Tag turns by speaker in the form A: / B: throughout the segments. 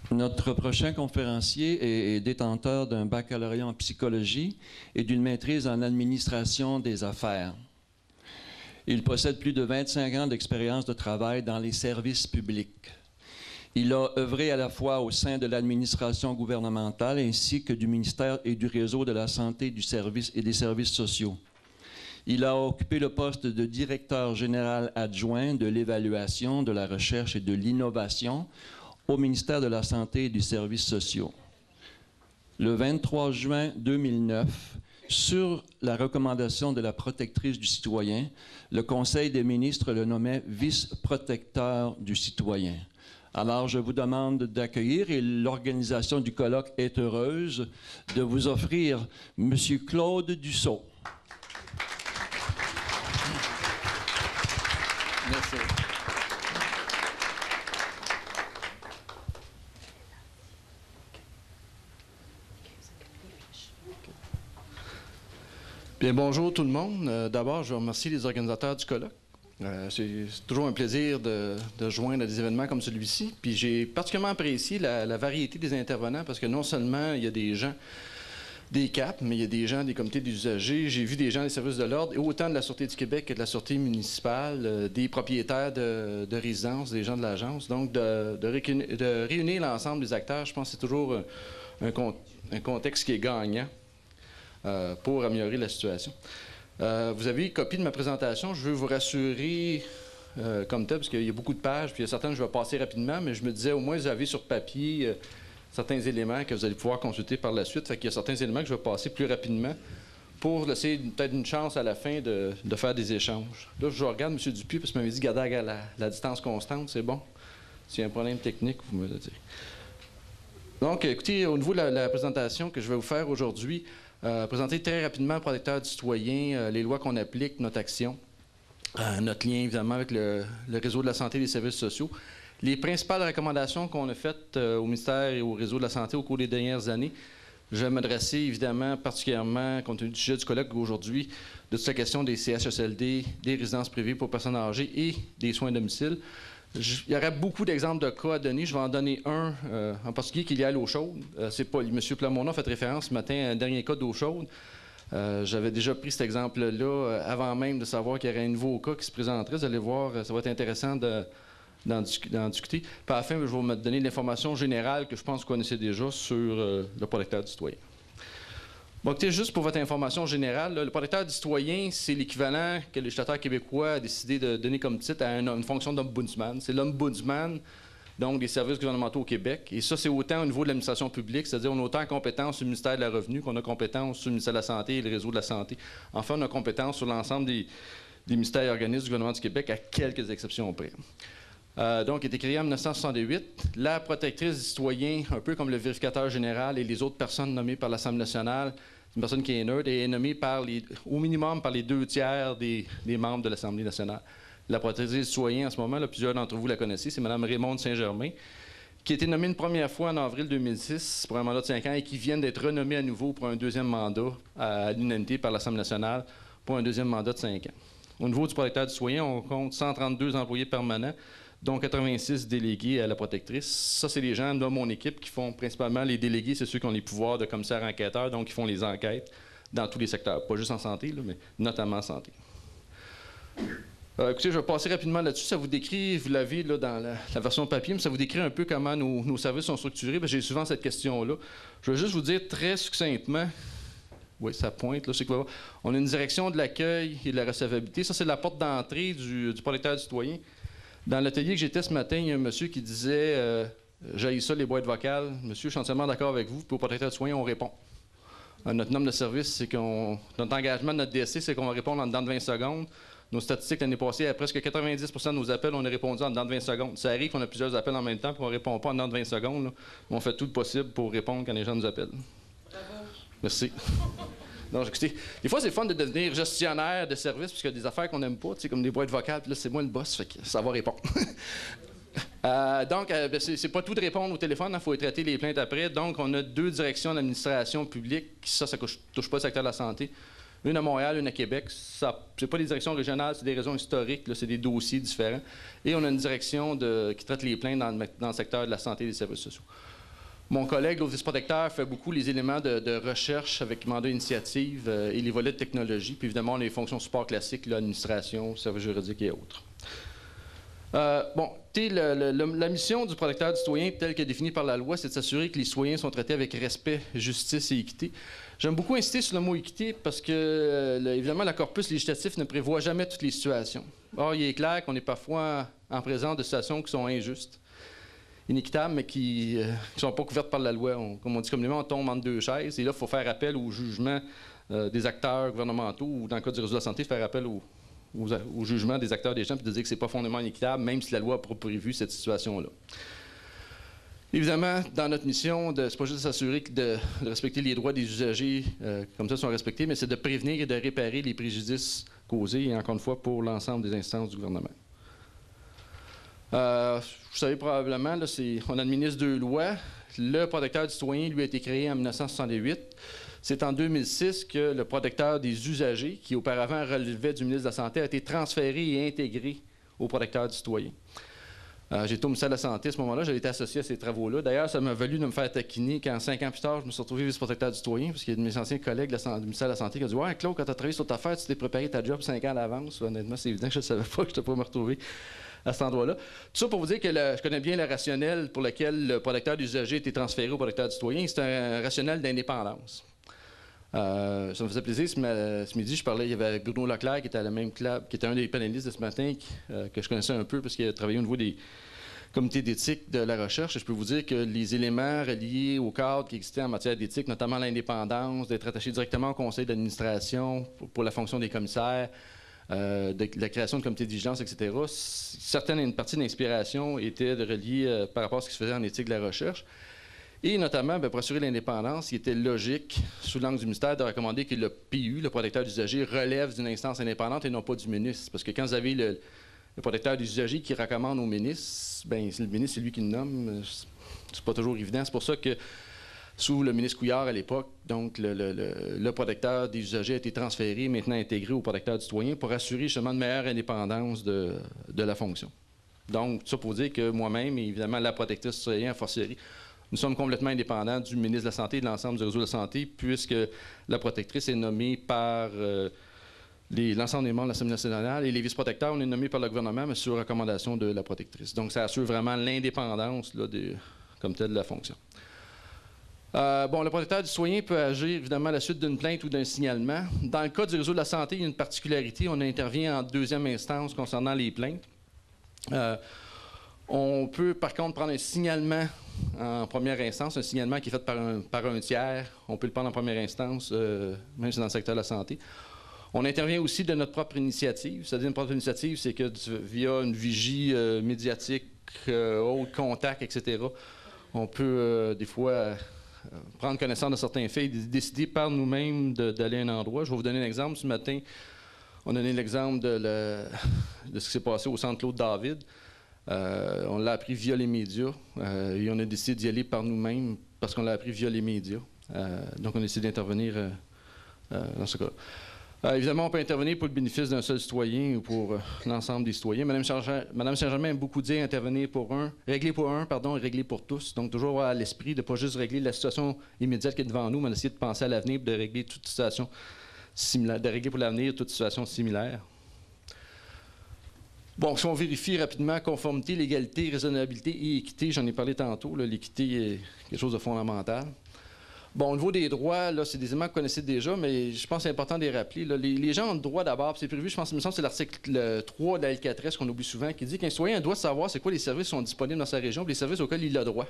A: Notre prochain conférencier est détenteur d'un baccalauréat en psychologie et d'une maîtrise en administration des affaires. Il possède plus de 25 ans d'expérience de travail dans les services publics. Il a œuvré à la fois au sein de l'administration gouvernementale ainsi que du ministère et du réseau de la santé du service et des services sociaux. Il a occupé le poste de directeur général adjoint de l'évaluation, de la recherche et de l'innovation au ministère de la Santé et des Services sociaux. Le 23 juin 2009, sur la recommandation de la protectrice du citoyen, le Conseil des ministres le nommait vice-protecteur du citoyen. Alors, je vous demande d'accueillir, et l'organisation du colloque est heureuse de vous offrir M. Claude Dussault. Merci.
B: Bien, bonjour tout le monde. D'abord, je remercie les organisateurs du colloque. C'est toujours un plaisir de joindre à des événements comme celui-ci. Puis j'ai particulièrement apprécié la variété des intervenants parce que non seulement il y a des gens des CAP, mais il y a des gens des comités d'usagers. J'ai vu des gens des services de l'ordre, autant de la Sûreté du Québec que de la Sûreté municipale, des propriétaires de résidences, des gens de l'agence. Donc, de réunir l'ensemble des acteurs, je pense que c'est toujours un contexte qui est gagnant pour améliorer la situation. Vous avez une copie de ma présentation. Je veux vous rassurer comme tel, parce qu'il y a beaucoup de pages, puis il y a certaines que je vais passer rapidement, mais je me disais, au moins, vous avez sur papier certains éléments que vous allez pouvoir consulter par la suite. Fait qu'il y a certains éléments que je vais passer plus rapidement pour laisser peut-être une chance à la fin de faire des échanges. Là, je regarde M. Dupuis, parce qu'il m'avait dit garder la distance constante, c'est bon. S'il y a un problème technique, vous me le direz. Donc, écoutez, au niveau de la présentation que je vais vous faire aujourd'hui, présenter très rapidement le protecteur du citoyen, les lois qu'on applique, notre action, notre lien évidemment avec le réseau de la santé et des services sociaux, les principales recommandations qu'on a faites au ministère et au réseau de la santé au cours des dernières années. Je vais m'adresser évidemment particulièrement, compte tenu du sujet du colloque aujourd'hui, de toute la question des CHSLD, des résidences privées pour personnes âgées et des soins à domicile. Il y aurait beaucoup d'exemples de cas à donner. Je vais en donner un en particulier qui est lié à l'eau chaude. C'est pas M. Plamondon a fait référence ce matin à un dernier cas d'eau chaude. J'avais déjà pris cet exemple-là avant même de savoir qu'il y aurait un nouveau cas qui se présenterait. Vous allez voir, ça va être intéressant d'en discuter. Puis à la fin, je vais vous donner l'information générale que je pense que vous connaissez déjà sur le protecteur du citoyen. Bon, écoutez, juste pour votre information générale, là, le protecteur du citoyen, c'est l'équivalent que le législateur québécois a décidé de donner comme titre à une fonction d'ombudsman. C'est l'ombudsman, donc des services gouvernementaux au Québec. Et ça, c'est autant au niveau de l'administration publique, c'est-à-dire on a autant compétence sur le ministère de la Revenu qu'on a compétence sur le ministère de la Santé et le réseau de la santé. Enfin, on a compétence sur l'ensemble des ministères et organismes du gouvernement du Québec, à quelques exceptions près. Donc, il a été créé en 1968. La protectrice du citoyen, un peu comme le vérificateur général et les autres personnes nommées par l'Assemblée nationale, une personne qui est neutre et est nommée au minimum par les 2/3 des membres de l'Assemblée nationale. La protectrice du citoyen, en ce moment, là, plusieurs d'entre vous la connaissez, c'est Mme Raymonde Saint-Germain, qui a été nommée une première fois en avril 2006 pour un mandat de 5 ans et qui vient d'être renommée à nouveau pour un deuxième mandat à l'unanimité par l'Assemblée nationale pour un deuxième mandat de 5 ans. Au niveau du protecteur du citoyen, on compte 132 employés permanents, dont 86 délégués à la protectrice. Ça, c'est les gens de mon équipe qui font principalement les délégués, c'est ceux qui ont les pouvoirs de commissaire enquêteur, donc qui font les enquêtes dans tous les secteurs, pas juste en santé, là, mais notamment en santé. Écoutez, je vais passer rapidement là-dessus. Ça vous décrit, vous l'avez là, dans la version papier, mais ça vous décrit un peu comment nos services sont structurés. J'ai souvent cette question-là. Je vais juste vous dire très succinctement. Oui, ça pointe, là, c'est quoi? On a une direction de l'accueil et de la recevabilité. Ça, c'est la porte d'entrée du protecteur du citoyen. Dans l'atelier que j'étais ce matin, il y a un monsieur qui disait j'haïs ça, les boîtes vocales. Monsieur, je suis entièrement d'accord avec vous. Puis au protecteur du citoyen, on répond. Notre nombre de service, c'est notre engagement de notre DSC, c'est qu'on va répondre en dedans de 20 secondes. Nos statistiques l'année passée, à presque 90% de nos appels, on a répondu en dedans de 20 secondes. Ça arrive qu'on a plusieurs appels en même temps, puis on ne répond pas en dedans de 20 secondes. Là. On fait tout le possible pour répondre quand les gens nous appellent. Bravo. Merci. Donc, écoutez, des fois, c'est fun de devenir gestionnaire de service, puisqu'il y a des affaires qu'on n'aime pas, comme des boîtes vocales, puis là, c'est moi le boss, fait que ça va répondre. Donc, c'est pas tout de répondre au téléphone, il faut traiter les plaintes après. Donc, on a 2 directions d'administration publique, ça touche pas le secteur de la santé. Une à Montréal, une à Québec. C'est pas des directions régionales, c'est des régions historiques, c'est des dossiers différents. Et on a une direction qui traite les plaintes dans le secteur de la santé et des services sociaux. Mon collègue, l'autre vice-protecteur, fait beaucoup les éléments de recherche avec mandat d'initiative et les volets de technologie, puis évidemment les fonctions support classiques, l'administration, service juridique et autres. La mission du protecteur du citoyen, telle que définie par la loi, c'est de s'assurer que les citoyens sont traités avec respect, justice et équité. J'aime beaucoup insister sur le mot équité parce que, évidemment, le corpus législatif ne prévoit jamais toutes les situations. Or, il est clair qu'on est parfois en présence de situations qui sont injustes, inéquitables, mais qui ne sont pas couvertes par la loi. Comme on dit communément, on tombe entre deux chaises. Et là, il faut faire appel au jugement des acteurs gouvernementaux ou, dans le cas du réseau de la santé, faire appel au jugement des acteurs des gens puis de dire que ce n'est pas fondamentalement inéquitable, même si la loi a pas prévu cette situation-là. Évidemment, dans notre mission, c'est pas juste de s'assurer de respecter les droits des usagers comme ça sont respectés, mais c'est de prévenir et de réparer les préjudices causés, et encore une fois, pour l'ensemble des instances du gouvernement. Vous savez probablement, là, on administre 2 lois. Le protecteur du citoyen, lui, a été créé en 1968. C'est en 2006 que le protecteur des usagers, qui auparavant relevait du ministre de la Santé, a été transféré et intégré au protecteur du citoyen. J'étais au ministère de la Santé à ce moment-là, j'avais été associé à ces travaux-là. D'ailleurs, ça m'a valu de me faire taquiner quand, 5 ans plus tard, je me suis retrouvé vice-protecteur du citoyen, parce qu'il y a de mes anciens collègues du ministère de la Santé qui ont dit « Ouais, Claude, quand tu as travaillé sur ta affaire, tu t'es préparé ta job 5 ans à l'avance. » Honnêtement, c'est évident que je ne savais pas que je n'étais pas me retrouver à cet endroit-là. Tout ça pour vous dire que je connais bien le rationnel pour lequel le protecteur des usagers a été transféré au protecteur du citoyen. C'est un rationnel d'indépendance. Ça me faisait plaisir. Ce midi, je parlais, il y avait Bruno Leclerc qui était à la même club, qui était un des panélistes de ce matin, que je connaissais un peu parce qu'il a travaillé au niveau des comités d'éthique de la recherche. Et je peux vous dire que les éléments reliés au cadre qui existait en matière d'éthique, notamment l'indépendance, d'être attaché directement au conseil d'administration pour la fonction des commissaires, de la création de comités de vigilance, etc., une partie de l'inspiration était reliée par rapport à ce qui se faisait en éthique de la recherche. Et notamment, pour assurer l'indépendance, il était logique, sous l'angle du ministère, de recommander que le PU, le protecteur des usagers, relève d'une instance indépendante et non pas du ministre. Parce que quand vous avez le protecteur des usagers qui recommande au ministre, bien, le ministre, c'est lui qui le nomme. C'est pas toujours évident. C'est pour ça que, sous le ministre Couillard à l'époque, donc le protecteur des usagers a été transféré, maintenant intégré au protecteur du citoyen pour assurer justement une meilleure indépendance de la fonction. Donc, tout ça pour dire que moi-même, et évidemment la protectrice du citoyen, a fortiori, nous sommes complètement indépendants du ministre de la Santé et de l'ensemble du réseau de la santé, puisque la protectrice est nommée par l'ensemble des membres de l'Assemblée nationale et les vice-protecteurs, on est nommés par le gouvernement, mais sur recommandation de la protectrice. Donc, ça assure vraiment l'indépendance comme telle de la fonction. Le protecteur du citoyen peut agir, évidemment, à la suite d'une plainte ou d'un signalement. Dans le cas du réseau de la santé, il y a une particularité. On intervient en 2e instance concernant les plaintes. On peut, par contre, prendre un signalement en première instance, un signalement qui est fait par un tiers. On peut le prendre en première instance, même si c'est dans le secteur de la santé. On intervient aussi de notre propre initiative. C'est-à-dire, une propre initiative, c'est que via une vigie médiatique, haut contact, etc., on peut, des fois, prendre connaissance de certains faits et décider par nous-mêmes d'aller à un endroit. Je vais vous donner un exemple. Ce matin, on a donné l'exemple de ce qui s'est passé au centre Claude David. On l'a appris via les médias et on a décidé d'y aller par nous-mêmes parce qu'on l'a appris via les médias. Donc, on a décidé d'intervenir dans ce cas-là. Évidemment, on peut intervenir pour le bénéfice d'un seul citoyen ou pour l'ensemble des citoyens. Mme Saint-Germain aime beaucoup dire régler pour un, et régler pour tous. Donc, toujours avoir à l'esprit de ne pas juste régler la situation immédiate qui est devant nous, mais d'essayer de penser à l'avenir et de régler toute situation similaire, de régler pour l'avenir toute situation similaire. Bon, si on vérifie rapidement conformité, légalité, raisonnabilité et équité, j'en ai parlé tantôt, l'équité est quelque chose de fondamental. Bon, au niveau des droits, là, c'est des éléments que vous connaissez déjà, mais je pense que c'est important de les rappeler. Là. Les gens ont le droit d'abord, c'est prévu, je pense, c'est l'article 3 de la L4S qu'on oublie souvent, qui dit qu'un citoyen doit savoir c'est quoi les services qui sont disponibles dans sa région et les services auxquels il a droit.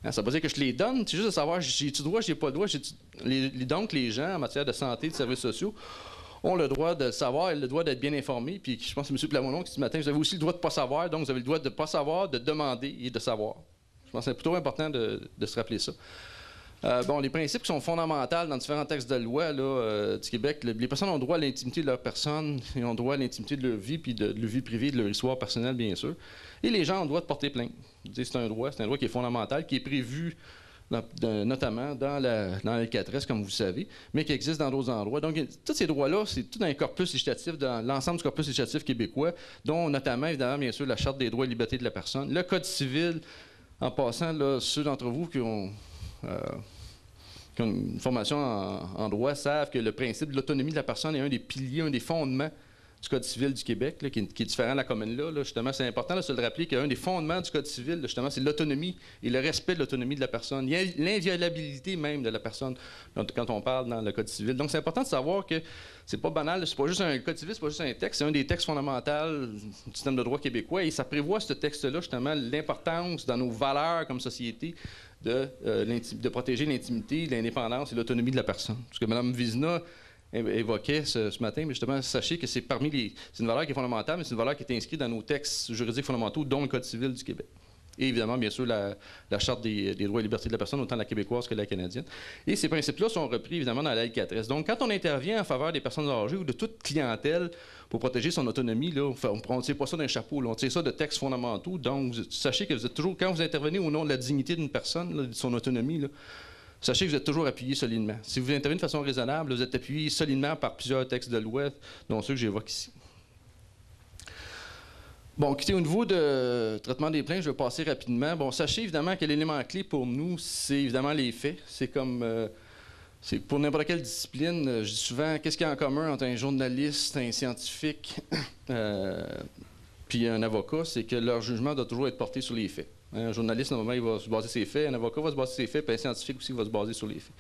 B: Hein, ça ne veut pas dire que je les donne, c'est juste de savoir j'ai-tu droit, j'ai pas le droit. Donc, les gens, en matière de santé, de services sociaux, ont le droit de savoir et le droit d'être bien informés. Puis je pense que c'est M. Plamondon qui dit ce matin, vous avez aussi le droit de ne pas savoir, donc vous avez le droit de ne pas savoir, de demander et de savoir. Je pense que c'est plutôt important de se rappeler ça. Les principes qui sont fondamentaux dans différents textes de loi du Québec, les personnes ont droit à l'intimité de leur personne, ils ont droit à l'intimité de leur vie, puis de leur vie privée, de leur histoire personnelle, bien sûr. Et les gens ont le droit de porter plainte. C'est un droit qui est fondamental, qui est prévu notamment dans la L4S, comme vous savez, mais qui existe dans d'autres endroits. Donc, tous ces droits-là, c'est tout un corpus législatif, dans l'ensemble du corpus législatif québécois, dont notamment, évidemment, bien sûr, la Charte des droits et libertés de la personne, le Code civil, En passant, là, ceux d'entre vous qui ont une formation en droit savent que le principe de l'autonomie de la personne est un des piliers, un des fondements du Code civil du Québec, là, qui est différent de la commune là. Justement, c'est important de se le rappeler qu'un des fondements du Code civil, là, justement, c'est l'autonomie et le respect de l'autonomie de la personne, l'inviolabilité même de la personne quand on parle dans le Code civil. Donc, c'est important de savoir que c'est pas banal, c'est pas juste un Code civil, c'est pas juste un texte, c'est un des textes fondamentaux du système de droit québécois et ça prévoit ce texte-là, justement, l'importance dans nos valeurs comme société de protéger l'intimité, l'indépendance et l'autonomie de la personne. Parce que Mme Vizina évoquait ce matin, mais justement, sachez que c'est une valeur qui est fondamentale, mais c'est une valeur qui est inscrite dans nos textes juridiques fondamentaux, dont le Code civil du Québec. Et évidemment, bien sûr, la Charte des droits et libertés de la personne, autant la québécoise que la canadienne. Et ces principes-là sont repris, évidemment, dans la L4S. Donc, quand on intervient en faveur des personnes âgées ou de toute clientèle pour protéger son autonomie, là, on ne tire pas ça d'un chapeau, là, on tire ça de textes fondamentaux. Donc, sachez que vous êtes toujours, quand vous intervenez au nom de la dignité d'une personne, là, de son autonomie, là, sachez que vous êtes toujours appuyé solidement. Si vous intervenez de façon raisonnable, vous êtes appuyé solidement par plusieurs textes de loi, dont ceux que j'évoque ici. Bon, écoutez, au niveau de traitement des plaintes, je vais passer rapidement. Bon, sachez évidemment que l'élément clé pour nous, c'est évidemment les faits. C'est comme... c'est pour n'importe quelle discipline, je dis souvent, qu'est-ce qu'il y a en commun entre un journaliste, un scientifique, puis un avocat, c'est que leur jugement doit toujours être porté sur les faits. Un journaliste, normalement, il va se baser sur ses faits, un avocat va se baser sur ses faits, puis un scientifique aussi va se baser sur les faits.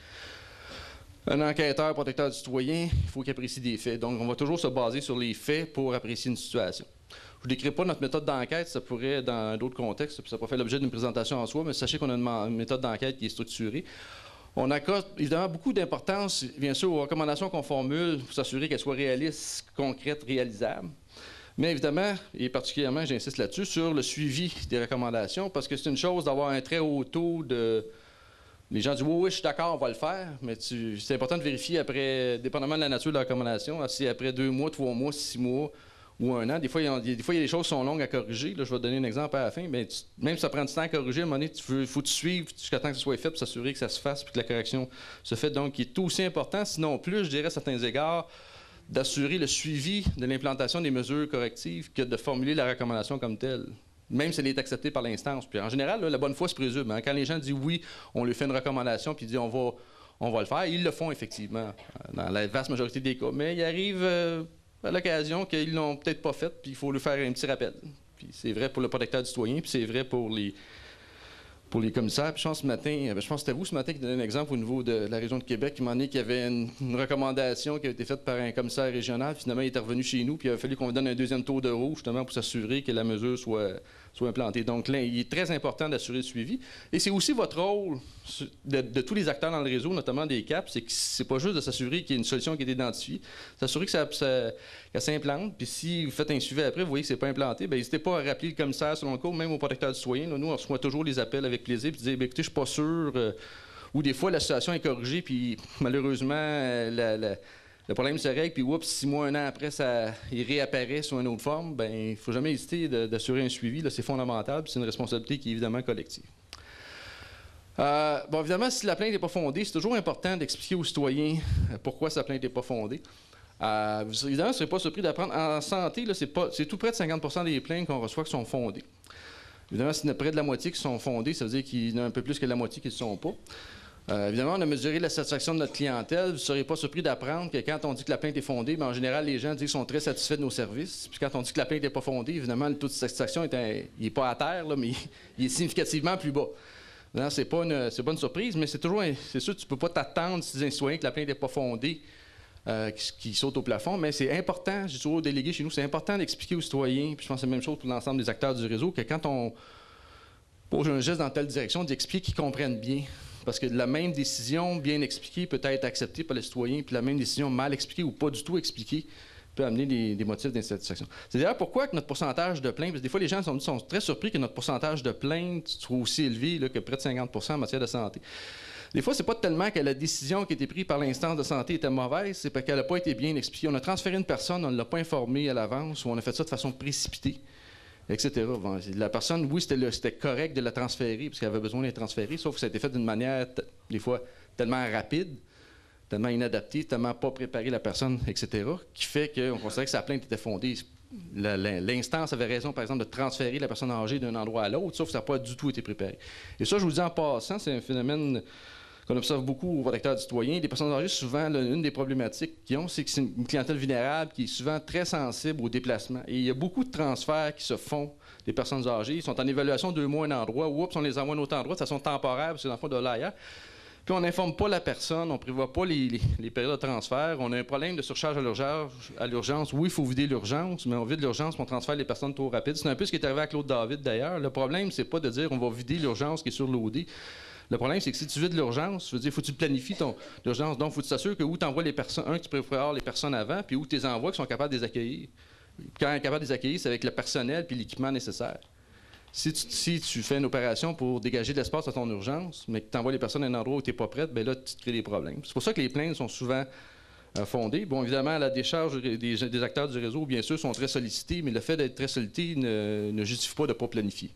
B: Un enquêteur, protecteur du citoyen, il faut qu'il apprécie des faits. Donc, on va toujours se baser sur les faits pour apprécier une situation. Je ne décris pas notre méthode d'enquête, ça pourrait, dans d'autres contextes, ça pourrait faire l'objet d'une présentation en soi, mais sachez qu'on a une méthode d'enquête qui est structurée. On accorde évidemment beaucoup d'importance, bien sûr, aux recommandations qu'on formule pour s'assurer qu'elles soient réalistes, concrètes, réalisables. Mais évidemment, et particulièrement, j'insiste là-dessus, sur le suivi des recommandations, parce que c'est une chose d'avoir un très haut taux de... Les gens disent « oui, je suis d'accord, on va le faire », mais c'est important de vérifier après, dépendamment de la nature de la recommandation, si après 2 mois, 3 mois, 6 mois ou 1 an, des fois, il y a des choses qui sont longues à corriger. Là, je vais te donner un exemple à la fin, mais même si ça prend du temps à corriger, à un moment donné, il faut te suivre jusqu'à temps que ce soit fait pour s'assurer que ça se fasse et que la correction se fait. Donc, il est aussi important, sinon plus, je dirais à certains égards, d'assurer le suivi de l'implantation des mesures correctives que de formuler la recommandation comme telle, même si elle est acceptée par l'instance. Puis en général, là, la bonne foi se présume. Hein? Quand les gens disent oui, on lui fait une recommandation, puis disent on va le faire, ils le font effectivement, dans la vaste majorité des cas. Mais il arrive à l'occasion qu'ils ne l'ont peut-être pas fait, puis il faut lui faire un petit rappel. Puis c'est vrai pour le protecteur du citoyen, puis c'est vrai pour les commissaires. Puis je pense ce matin, je pense que c'était vous ce matin qui donnait un exemple au niveau de la région de Québec, qui m'a dit qu'il y avait une recommandation qui avait été faite par un commissaire régional. Finalement, il est revenu chez nous, puis il a fallu qu'on lui donne un deuxième tour de roue, justement, pour s'assurer que la mesure soit implantée. Donc là, il est très important d'assurer le suivi. Et c'est aussi votre rôle de tous les acteurs dans le réseau, notamment des CAP, c'est que c'est pas juste de s'assurer qu'il y a une solution qui est identifiée, s'assurer qu'elle s'implante, puis si vous faites un suivi après, vous voyez que c'est pas implanté, bien, n'hésitez pas à rappeler le commissaire selon le cours, même au protecteur du citoyen. Là, nous, on reçoit toujours les appels avec plaisir, puis dire, écoutez, je suis pas sûr, ou des fois, la situation est corrigée, puis malheureusement, le problème se règle, puis oups, 6 mois, 1 an après, il réapparaît sous une autre forme, bien, il ne faut jamais hésiter d'assurer un suivi. Là, c'est fondamental, puis c'est une responsabilité qui est évidemment collective. Bon, évidemment, si la plainte n'est pas fondée, c'est toujours important d'expliquer aux citoyens pourquoi sa plainte n'est pas fondée. Évidemment, vous ne serez pas surpris d'apprendre. En santé, c'est tout près de 50% des plaintes qu'on reçoit qui sont fondées. Évidemment, s'il y en a près de la moitié qui sont fondées, ça veut dire qu'il y en a un peu plus que la moitié qui ne le sont pas. Évidemment, on a mesuré la satisfaction de notre clientèle. Vous ne serez pas surpris d'apprendre que quand on dit que la plainte est fondée, bien, en général, les gens disent qu'ils sont très satisfaits de nos services. Puis quand on dit que la plainte n'est pas fondée, évidemment, le taux de satisfaction n'est pas à terre, là, mais il est significativement plus bas. Ce n'est pas une surprise, mais c'est sûr que tu ne peux pas t'attendre si tu dis à un citoyen que la plainte n'est pas fondée, qui saute au plafond, mais c'est important, je dis toujours aux délégués chez nous, c'est important d'expliquer aux citoyens, puis je pense que c'est la même chose pour l'ensemble des acteurs du réseau, que quand on pose un geste dans telle direction, d'expliquer qu'ils comprennent bien. Parce que la même décision bien expliquée peut être acceptée par les citoyens, puis la même décision mal expliquée ou pas du tout expliquée peut amener des motifs d'insatisfaction. C'est d'ailleurs pourquoi que notre pourcentage de plaintes, parce que des fois les gens sont très surpris que notre pourcentage de plaintes soit aussi élevé là, que près de 50% en matière de santé. Des fois, c'est pas tellement que la décision qui a été prise par l'instance de santé était mauvaise, c'est parce qu'elle n'a pas été bien expliquée. On a transféré une personne, on ne l'a pas informée à l'avance, ou on a fait ça de façon précipitée, etc. Bon, la personne, oui, c'était correct de la transférer, parce qu'elle avait besoin d'être transférée, sauf que ça a été fait d'une manière, des fois, tellement rapide, tellement inadaptée, tellement pas préparée la personne, etc., qui fait qu'on considérait que sa plainte était fondée. l'instance avait raison, par exemple, de transférer la personne âgée d'un endroit à l'autre, sauf que ça n'a pas du tout été préparé. Et ça, je vous le dis en passant, c'est un phénomène qu'on observe beaucoup aux protecteurs du citoyen. Les personnes âgées, souvent, une des problématiques qu'ils ont, c'est que c'est une clientèle vulnérable qui est souvent très sensible aux déplacements. Et il y a beaucoup de transferts qui se font des personnes âgées. Ils sont en évaluation 2 mois à un endroit, oups, on les envoie à un autre endroit de façon temporaire, parce que l'enfant doit aller ailleurs. Puis on n'informe pas la personne, on ne prévoit pas les périodes de transfert. On a un problème de surcharge à l'urgence. Oui, il faut vider l'urgence, mais on vide l'urgence, on transfère les personnes trop rapides. C'est un peu ce qui est arrivé à Claude David, d'ailleurs. Le problème, c'est pas de dire on va vider l'urgence qui est surloadée. Le problème, c'est que si tu vides l'urgence, je veux dire, il faut que tu planifies ton urgence. Donc, il faut que tu t'assures que où tu envoies les personnes, tu prépares les personnes avant, puis où tu les envoies qui sont capables de les accueillir. Quand ils sont capables de les accueillir, c'est avec le personnel puis l'équipement nécessaire. Si tu fais une opération pour dégager de l'espace à ton urgence, mais que tu envoies les personnes à un endroit où tu n'es pas prête, bien là, tu te crées des problèmes. C'est pour ça que les plaintes sont souvent fondées. Bon, évidemment, la décharge des acteurs du réseau, bien sûr, sont très sollicités, mais le fait d'être très sollicité ne justifie pas de ne pas planifier.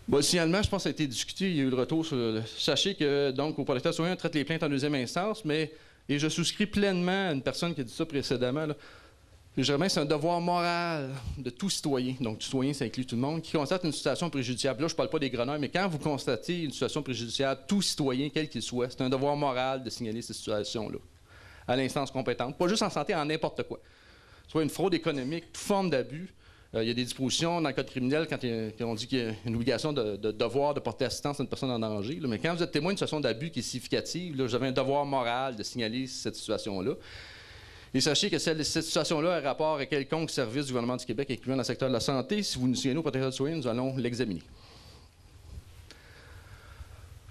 B: Bon, le signalement, je pense que ça a été discuté, il y a eu le retour sur sachez que, donc, au protecteur citoyen, on traite les plaintes en deuxième instance, et je souscris pleinement à une personne qui a dit ça précédemment, là. Généralement, c'est un devoir moral de tout citoyen, donc citoyen, ça inclut tout le monde, qui constate une situation préjudiciable. Là, je ne parle pas des grenouilles, mais quand vous constatez une situation préjudiciable, tout citoyen, quel qu'il soit, c'est un devoir moral de signaler cette situation-là à l'instance compétente. Pas juste en santé, en n'importe quoi. Soit une fraude économique, toute forme d'abus. Il y a des dispositions dans le code criminel quand on dit qu'il y a une obligation de devoir de porter assistance à une personne en danger. Là. Mais quand vous êtes témoin d'une situation d'abus qui est significative, là, vous avez un devoir moral de signaler cette situation-là. Et sachez que cette situation-là a rapport à quelconque service du gouvernement du Québec, incluant dans le secteur de la santé. Si vous nous signalez au protecteur du citoyen, nous allons l'examiner.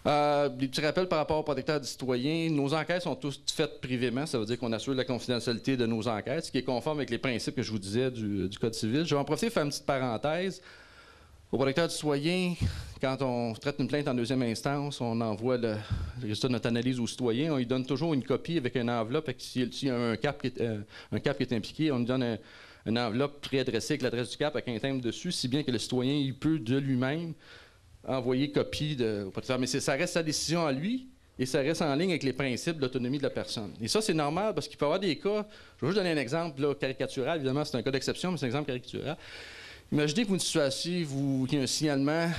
B: Des petits rappels par rapport au protecteur du citoyen. Nos enquêtes sont toutes faites privément. Ça veut dire qu'on assure la confidentialité de nos enquêtes, ce qui est conforme avec les principes que je vous disais du Code civil. Je vais en profiter pour faire une petite parenthèse. Au protecteur du citoyen, quand on traite une plainte en deuxième instance, on envoie le résultat de notre analyse au citoyen. On lui donne toujours une copie avec une enveloppe. Et s'il y a un CAP qui est impliqué, on lui donne une enveloppe préadressée avec l'adresse du CAP avec un thème dessus, si bien que le citoyen il peut de lui-même envoyer copie au protecteur. Mais ça reste sa décision à lui et ça reste en ligne avec les principes de l'autonomie de la personne. Et ça, c'est normal parce qu'il peut y avoir des cas. Je vais juste donner un exemple là, caricatural. Évidemment, c'est un cas d'exception, mais c'est un exemple caricatural. Imaginez que vous, une situation, qu'il y a un signalement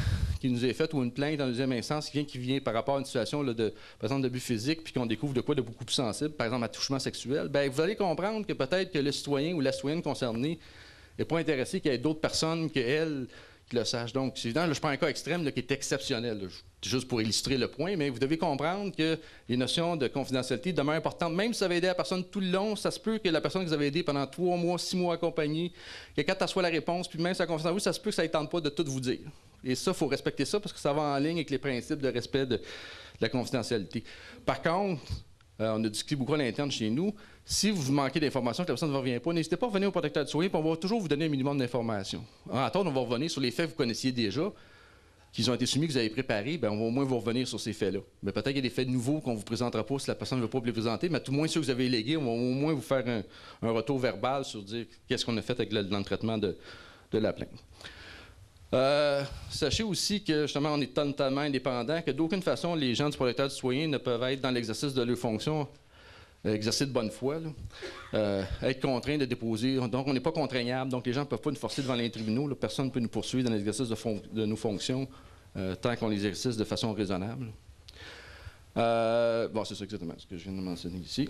B: qui nous est fait ou une plainte en deuxième instance qui vient par rapport à une situation, là, par exemple, d'abus physique, puis qu'on découvre de quoi de beaucoup plus sensible, par exemple, attouchement sexuel. Bien, vous allez comprendre que peut-être que le citoyen ou la citoyenne concernée n'est pas intéressé qu'il y ait d'autres personnes qu'elle qui le sachent. Donc, c'est évident, là, je prends un cas extrême là, qui est exceptionnel, là, juste pour illustrer le point, mais vous devez comprendre que les notions de confidentialité demeurent importantes. Même si vous avez aidé la personne tout le long, ça se peut que la personne que vous avez aidée pendant 3 mois, 6 mois accompagnée, que quand tu reçois la réponse, puis même si ça confidence en vous, ça se peut que ça ne tente pas de tout vous dire. Et ça, il faut respecter ça parce que ça va en ligne avec les principes de respect de la confidentialité. Par contre, on a discuté beaucoup à l'interne chez nous. Si vous manquez d'informations, que la personne ne revient pas, n'hésitez pas à revenir au protecteur du citoyen, puis on va toujours vous donner un minimum d'informations. En attendant, on va revenir sur les faits que vous connaissiez déjà, qui ont été soumis, que vous avez préparés, bien, on va au moins vous revenir sur ces faits-là. Mais peut-être qu'il y a des faits nouveaux qu'on ne vous présentera pas si la personne ne veut pas vous les présenter, mais à tout le moins ceux que vous avez légués, on va au moins vous faire un retour verbal sur dire qu'est-ce qu'on a fait avec dans le traitement de la plainte. Sachez aussi que, justement, on est totalement indépendant, que d'aucune façon, les gens du protecteur du citoyen ne peuvent être dans l'exercice de leurs fonctions, exercer de bonne foi, être contraints de déposer. Donc, on n'est pas contraignable. Donc, les gens ne peuvent pas nous forcer devant les tribunaux. Là. Personne ne peut nous poursuivre dans l'exercice de nos fonctions tant qu'on les exerce de façon raisonnable. Bon, c'est ça exactement ce que je viens de mentionner ici.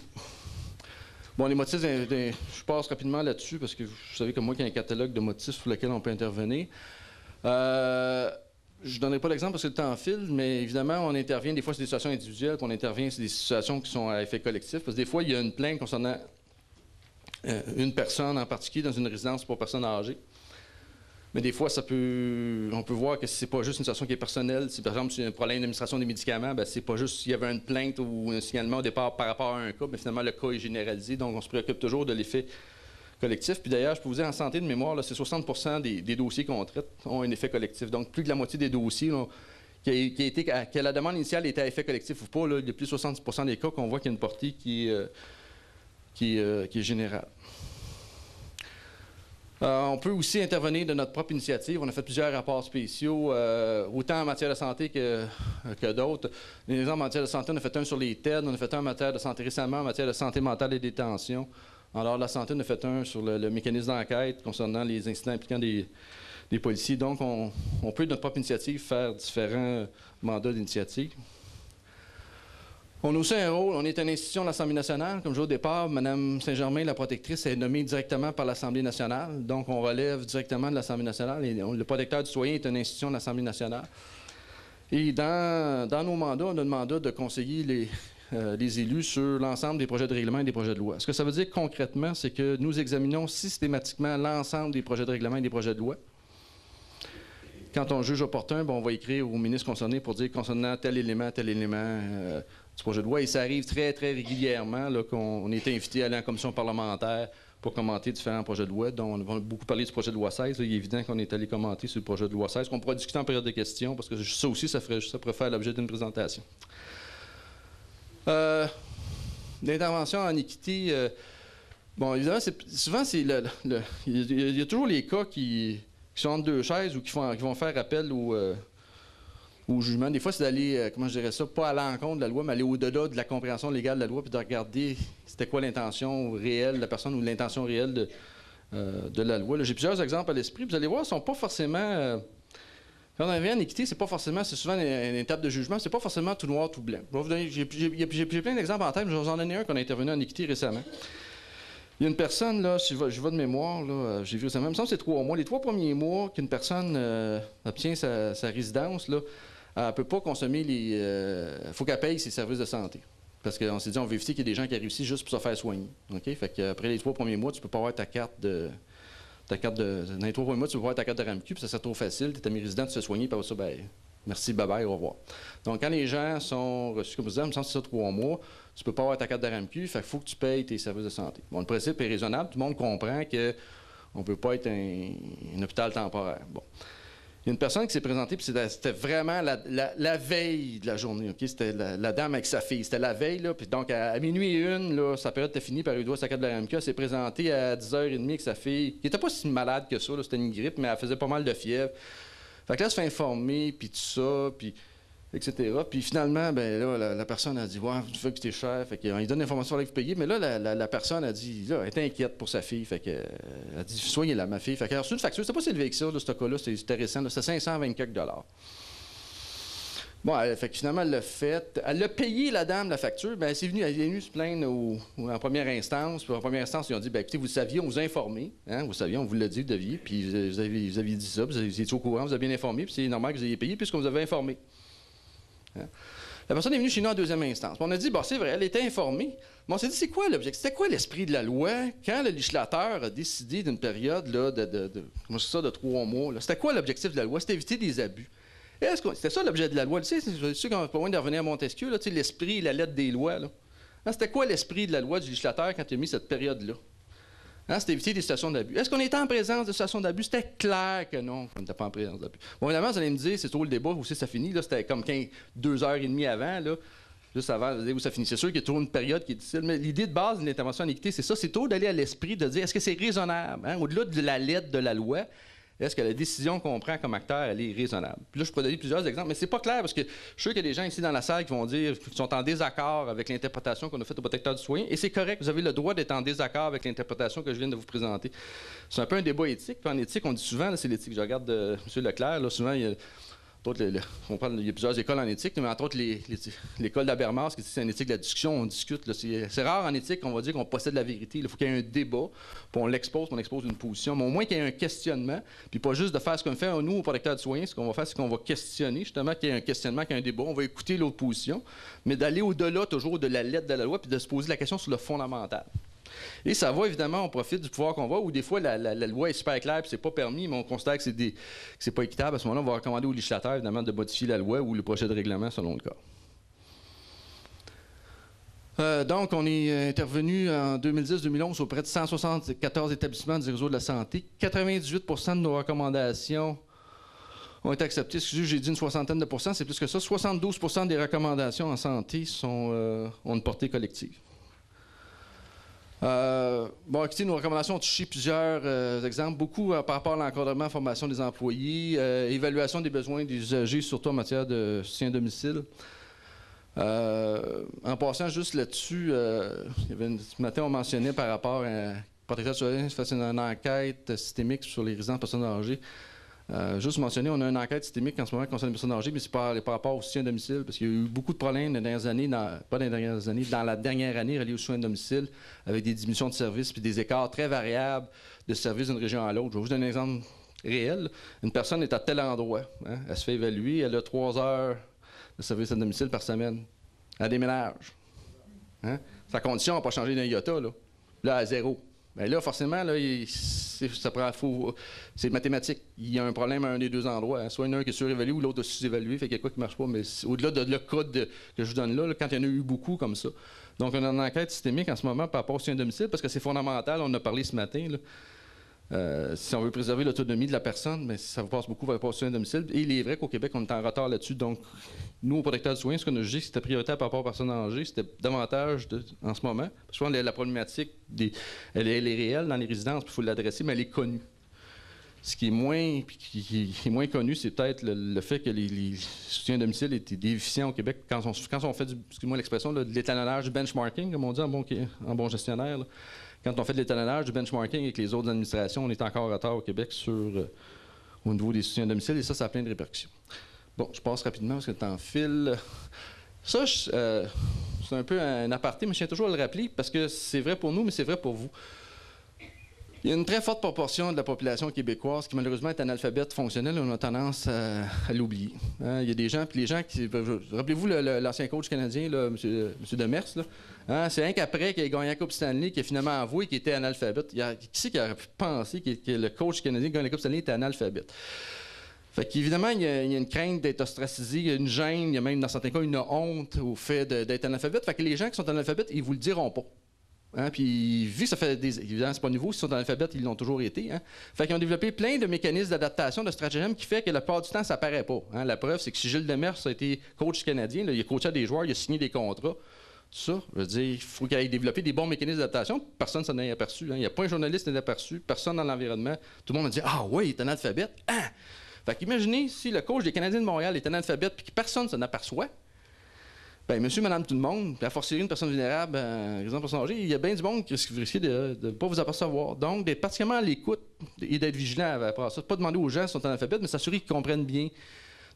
B: Bon, les motifs, je passe rapidement là-dessus parce que vous savez comme moi qu'il y a un catalogue de motifs sur lequel on peut intervenir. Je ne donnerai pas l'exemple parce que le temps file, mais évidemment, on intervient des fois sur des situations individuelles, puis on intervient sur des situations qui sont à effet collectif. Parce que des fois, il y a une plainte concernant une personne en particulier dans une résidence pour personnes âgées. Mais des fois, on peut voir que c'est pas juste une situation qui est personnelle. Si par exemple, c'est un problème d'administration des médicaments, bien, c'est pas juste s'il y avait une plainte ou un signalement au départ par rapport à un cas, mais finalement, le cas est généralisé. Donc, on se préoccupe toujours de l'effet collectif. Puis d'ailleurs, je peux vous dire, en santé de mémoire, là, c'est 60% des dossiers qu'on traite ont un effet collectif. Donc, plus de la moitié des dossiers là, que la demande initiale était à effet collectif ou pas, là, il y a plus de 70% des cas qu'on voit qu'il y a une portée qui est générale. On peut aussi intervenir de notre propre initiative. On a fait plusieurs rapports spéciaux, autant en matière de santé que d'autres. En matière de santé, on a fait un sur les TED, on a fait un en matière de santé récemment, en matière de santé mentale et détention. En dehors de la santé, on a fait un sur le mécanisme d'enquête concernant les incidents impliquant des policiers. Donc, on peut, de notre propre initiative, faire différents mandats d'initiative. On a aussi un rôle, on est une institution de l'Assemblée nationale. Comme je disais au départ, Mme Saint-Germain, la protectrice, est nommée directement par l'Assemblée nationale. Donc, on relève directement de l'Assemblée nationale. Et le protecteur du citoyen est une institution de l'Assemblée nationale. Et dans nos mandats, on a le mandat de conseiller les élus sur l'ensemble des projets de règlement et des projets de loi. Ce que ça veut dire concrètement, c'est que nous examinons systématiquement l'ensemble des projets de règlement et des projets de loi. Quand on juge opportun, on va écrire au ministre concerné pour dire concernant tel élément du projet de loi. Et ça arrive très, très régulièrement qu'on est invité à aller en commission parlementaire pour commenter différents projets de loi, dont on va beaucoup parler du projet de loi 16. Là, il est évident qu'on est allé commenter sur le projet de loi 16, qu'on pourra discuter en période de questions, parce que ça aussi, ça pourrait faire l'objet d'une présentation. L'intervention en équité, bon, évidemment, souvent, il y a toujours les cas qui sont entre deux chaises ou qui vont faire appel au jugement. Des fois, c'est d'aller, comment je dirais ça, pas à l'encontre de la loi, mais aller au-delà de la compréhension légale de la loi, puis de regarder c'était quoi l'intention réelle de la personne ou l'intention réelle de la loi. J'ai plusieurs exemples à l'esprit. Vous allez voir, ils ne sont pas forcément... quand on vient en équité, c'est souvent une étape de jugement, c'est pas forcément tout noir, tout blanc. J'ai plein d'exemples en tête, mais je vais vous en donner un qu'on a intervenu en équité récemment. Il y a une personne, là, je vais de mémoire, là, j'ai vu récemment, il me semble que c'est 3 mois. Les 3 premiers mois qu'une personne obtient sa résidence, là, elle ne peut pas consommer il faut qu'elle paye ses services de santé. Parce qu'on s'est dit, on veut éviter qu'il y ait des gens qui réussissent juste pour se faire soigner. Okay? Fait qu'après les 3 premiers mois, tu ne peux pas avoir ta carte de... Dans les 3 premiers mois, tu peux pas avoir ta carte de RAMQ, puis ça serait trop facile. Tu es ami résident, tu te fais soigner, puis après ça, ben, merci, bye-bye, au revoir. Donc, quand les gens sont reçus, comme vous disiez, il me semble que c'est ça 3 mois, tu ne peux pas avoir ta carte de RAMQ, fait qu'il faut que tu payes tes services de santé. Bon, le principe est raisonnable, tout le monde comprend qu'on ne peut pas être un hôpital temporaire. Bon. Il y a une personne qui s'est présentée, puis c'était vraiment la veille de la journée. Okay? C'était la dame avec sa fille. C'était la veille, là, puis donc à minuit et une, là, sa période était finie, par elle doit sa carte de la RAMQ. Elle s'est présentée à 10h30 avec sa fille, qui n'était pas si malade que ça, c'était une grippe, mais elle faisait pas mal de fièvre. Fait que là, elle se fait informer, puis tout ça, puis etc. Puis finalement, ben là, la personne a dit « Ouais, tu veux que c'est cher. » Fait qu'il donne l'information qu'il faut payer. Mais là, la personne a dit, là, elle était inquiète pour sa fille. Fait qu'elle a dit « Soignez-la, ma fille. » Fait qu'elle a reçu une facture. C'était pas si élevé que ça, ce cas-là. C'était récent. C'était 524 $. Bon, fait que finalement, elle l'a fait. Elle l'a payé, la dame, la facture. Ben, elle est venue se plaindre en première instance. Puis en première instance, ils ont dit, ben, écoutez, vous le saviez, on vous a informé. Hein, vous saviez, on vous l'a dit, vous deviez. Puis vous aviez dit ça, vous étiez au courant, vous avez bien informé. Puis c'est normal que vous ayez payé puisqu'on vous avait informé. Hein? La personne est venue chez nous en deuxième instance. Puis on a dit, bon, c'est vrai, elle était informée. Mais on s'est dit, c'est quoi l'objectif? C'était quoi l'esprit de la loi quand le législateur a décidé d'une période là, de 3 mois? C'était quoi l'objectif de la loi? C'était éviter des abus. C'était ça l'objet de la loi. Tu sais, je suis qu'on n'est pas loin de revenir à Montesquieu, là, tu sais, l'esprit et la lettre des lois. Là. Hein, c'était quoi l'esprit de la loi du législateur quand il a mis cette période-là? Hein, c'était éviter des situations d'abus. Est-ce qu'on était en présence de situations d'abus? C'était clair que non, on n'était pas en présence d'abus. Bon, évidemment, vous allez me dire, c'est trop le débat, où ça finit. Là, c'était comme 2h30 avant, là, juste avant où ça finit. C'est sûr qu'il y a toujours une période qui est difficile, mais l'idée de base d'une intervention en équité, c'est ça, c'est toujours d'aller à l'esprit, de dire, est-ce que c'est raisonnable? Hein? Au-delà de la lettre de la loi, est-ce que la décision qu'on prend comme acteur, elle est raisonnable? Puis là, je pourrais donner plusieurs exemples, mais c'est pas clair parce que je suis sûr qu'il y a des gens ici dans la salle qui vont dire qu'ils sont en désaccord avec l'interprétation qu'on a faite au protecteur du citoyen. Et c'est correct, vous avez le droit d'être en désaccord avec l'interprétation que je viens de vous présenter. C'est un peu un débat éthique. Puis en éthique, on dit souvent, là, c'est l'éthique. Je regarde M. Leclerc, là, souvent, il y a... il y a plusieurs écoles en éthique, mais entre autres l'école d'Habermas, qui c'est une éthique de la discussion, on discute. C'est rare en éthique qu'on va dire qu'on possède la vérité. Il faut qu'il y ait un débat, puis on l'expose, on expose une position, mais au moins qu'il y ait un questionnement, puis pas juste de faire ce qu'on fait nous, au protecteur du citoyen, ce qu'on va faire, c'est qu'on va questionner, justement, qu'il y ait un questionnement, qu'il y ait un débat, on va écouter l'autre position, mais d'aller au-delà toujours de la lettre de la loi, puis de se poser la question sur le fondamental. Et ça va, évidemment, on profite du pouvoir qu'on va, où des fois, la loi est super claire et c'est pas permis, mais on constate que c'est pas équitable. À ce moment-là, on va recommander au législateur, évidemment, de modifier la loi ou le projet de règlement selon le cas. Donc, on est intervenu en 2010-2011 auprès de 174 établissements du réseau de la santé. 98 % de nos recommandations ont été acceptées. Excusez, j'ai dit une soixantaine de pourcents, c'est plus que ça. 72 % des recommandations en santé ont une portée collective. Bon, écoutez, nos recommandations ont touché plusieurs exemples, beaucoup par rapport à l'encadrement, formation des employés, évaluation des besoins des usagers, surtout en matière de soutien à domicile. En passant juste là-dessus, ce matin, on mentionnait par rapport à Protecteur du Soleil fait une enquête systémique sur les résidents de personnes âgées. Juste mentionner, on a une enquête systémique en ce moment concernant les personnes âgées, mais c'est par rapport au soutien à domicile, parce qu'il y a eu beaucoup de problèmes dans les dernières années, pas dans les dernières années, dans la dernière année reliée au soutien à domicile, avec des diminutions de services puis des écarts très variables de services d'une région à l'autre. Je vais vous donner un exemple réel. Une personne est à tel endroit, hein, elle se fait évaluer, elle a 3 heures de service à domicile par semaine. Elle déménage. Hein? Sa condition n'a pas changé d'un iota, là à 0. Bien là, forcément, là, c'est mathématique. Il y a un problème à un des deux endroits. Hein. Soit il y en a un qui est surévalué ou l'autre est sous-évalué, fait qu'il y a quoi qui ne marche pas. Mais au-delà de le cas que je vous donne là, quand il y en a eu beaucoup comme ça. Donc, on a une enquête systémique en ce moment par rapport au soutien à domicile, parce que c'est fondamental, on en a parlé ce matin. Là. Si on veut préserver l'autonomie de la personne, bien, ça passe beaucoup par rapport au soutien à domicile. Et il est vrai qu'au Québec, on est en retard là-dessus. Donc, nous, au Protecteur du Soin, ce qu'on a jugé que c'était prioritaire par rapport aux personnes âgées, c'était davantage en ce moment. Parce que la problématique, elle est réelle dans les résidences, puis il faut l'adresser, mais elle est connue. Ce qui est moins connu, c'est peut-être le fait que les soutiens à domicile étaient déficients au Québec quand on fait, excusez-moi l'expression, de l'étalonnage, du benchmarking, comme on dit en bon gestionnaire. Là. Quand on fait de l'étalonnage, du benchmarking avec les autres administrations, on est encore en retard au Québec au niveau des soutiens à domicile, et ça a plein de répercussions. Bon, je passe rapidement parce que le temps file. Ça, c'est un peu un aparté, mais je tiens toujours à le rappeler parce que c'est vrai pour nous, mais c'est vrai pour vous. Il y a une très forte proportion de la population québécoise qui, malheureusement, est analphabète fonctionnelle. On a tendance à l'oublier. Hein? Il y a des gens, puis les gens qui... Rappelez-vous l'ancien coach canadien, là, M. Demers, là? Hein? C'est rien qu'après qu'il ait gagné la Coupe Stanley qu'il a finalement avoué qu'il était analphabète. Qui c'est qui aurait pu penser que le coach canadien qui gagne la Coupe Stanley était analphabète? Fait qu'évidemment, il y a une crainte d'être ostracisé, il y a une gêne, il y a même dans certains cas une honte au fait d'être analphabète. Fait que les gens qui sont analphabètes, ils vous le diront pas. Hein? Puis, vu que ça fait évidemment, c'est pas nouveau, s'ils sont analphabètes, ils l'ont toujours été. Hein? Fait qu'ils ont développé plein de mécanismes d'adaptation, de stratagèmes qui fait que la plupart du temps, ça paraît pas. Hein? La preuve, c'est que si Gilles Demers a été coach canadien, là, il a coaché des joueurs, il a signé des contrats. Tout ça, je veux dire, il faut qu'il ait développé des bons mécanismes d'adaptation. Personne ne s'en est aperçu. Hein? Il n'y a pas un journaliste qui s'en est aperçu, personne dans l'environnement. Tout le monde a dit « Ah oui, il est analphabète. Ah! » Fait qu'imaginez si le coach des Canadiens de Montréal est analphabète et que personne ne s'en aperçoit. Bien, monsieur, madame, tout le monde, puis à fortiori une personne vulnérable, exemple personne âgée, il y a bien du monde qui risque de ne pas vous apercevoir. Donc, d'être particulièrement à l'écoute et d'être vigilant après ça. Pas demander aux gens s'ils sont analphabètes, mais s'assurer qu'ils comprennent bien,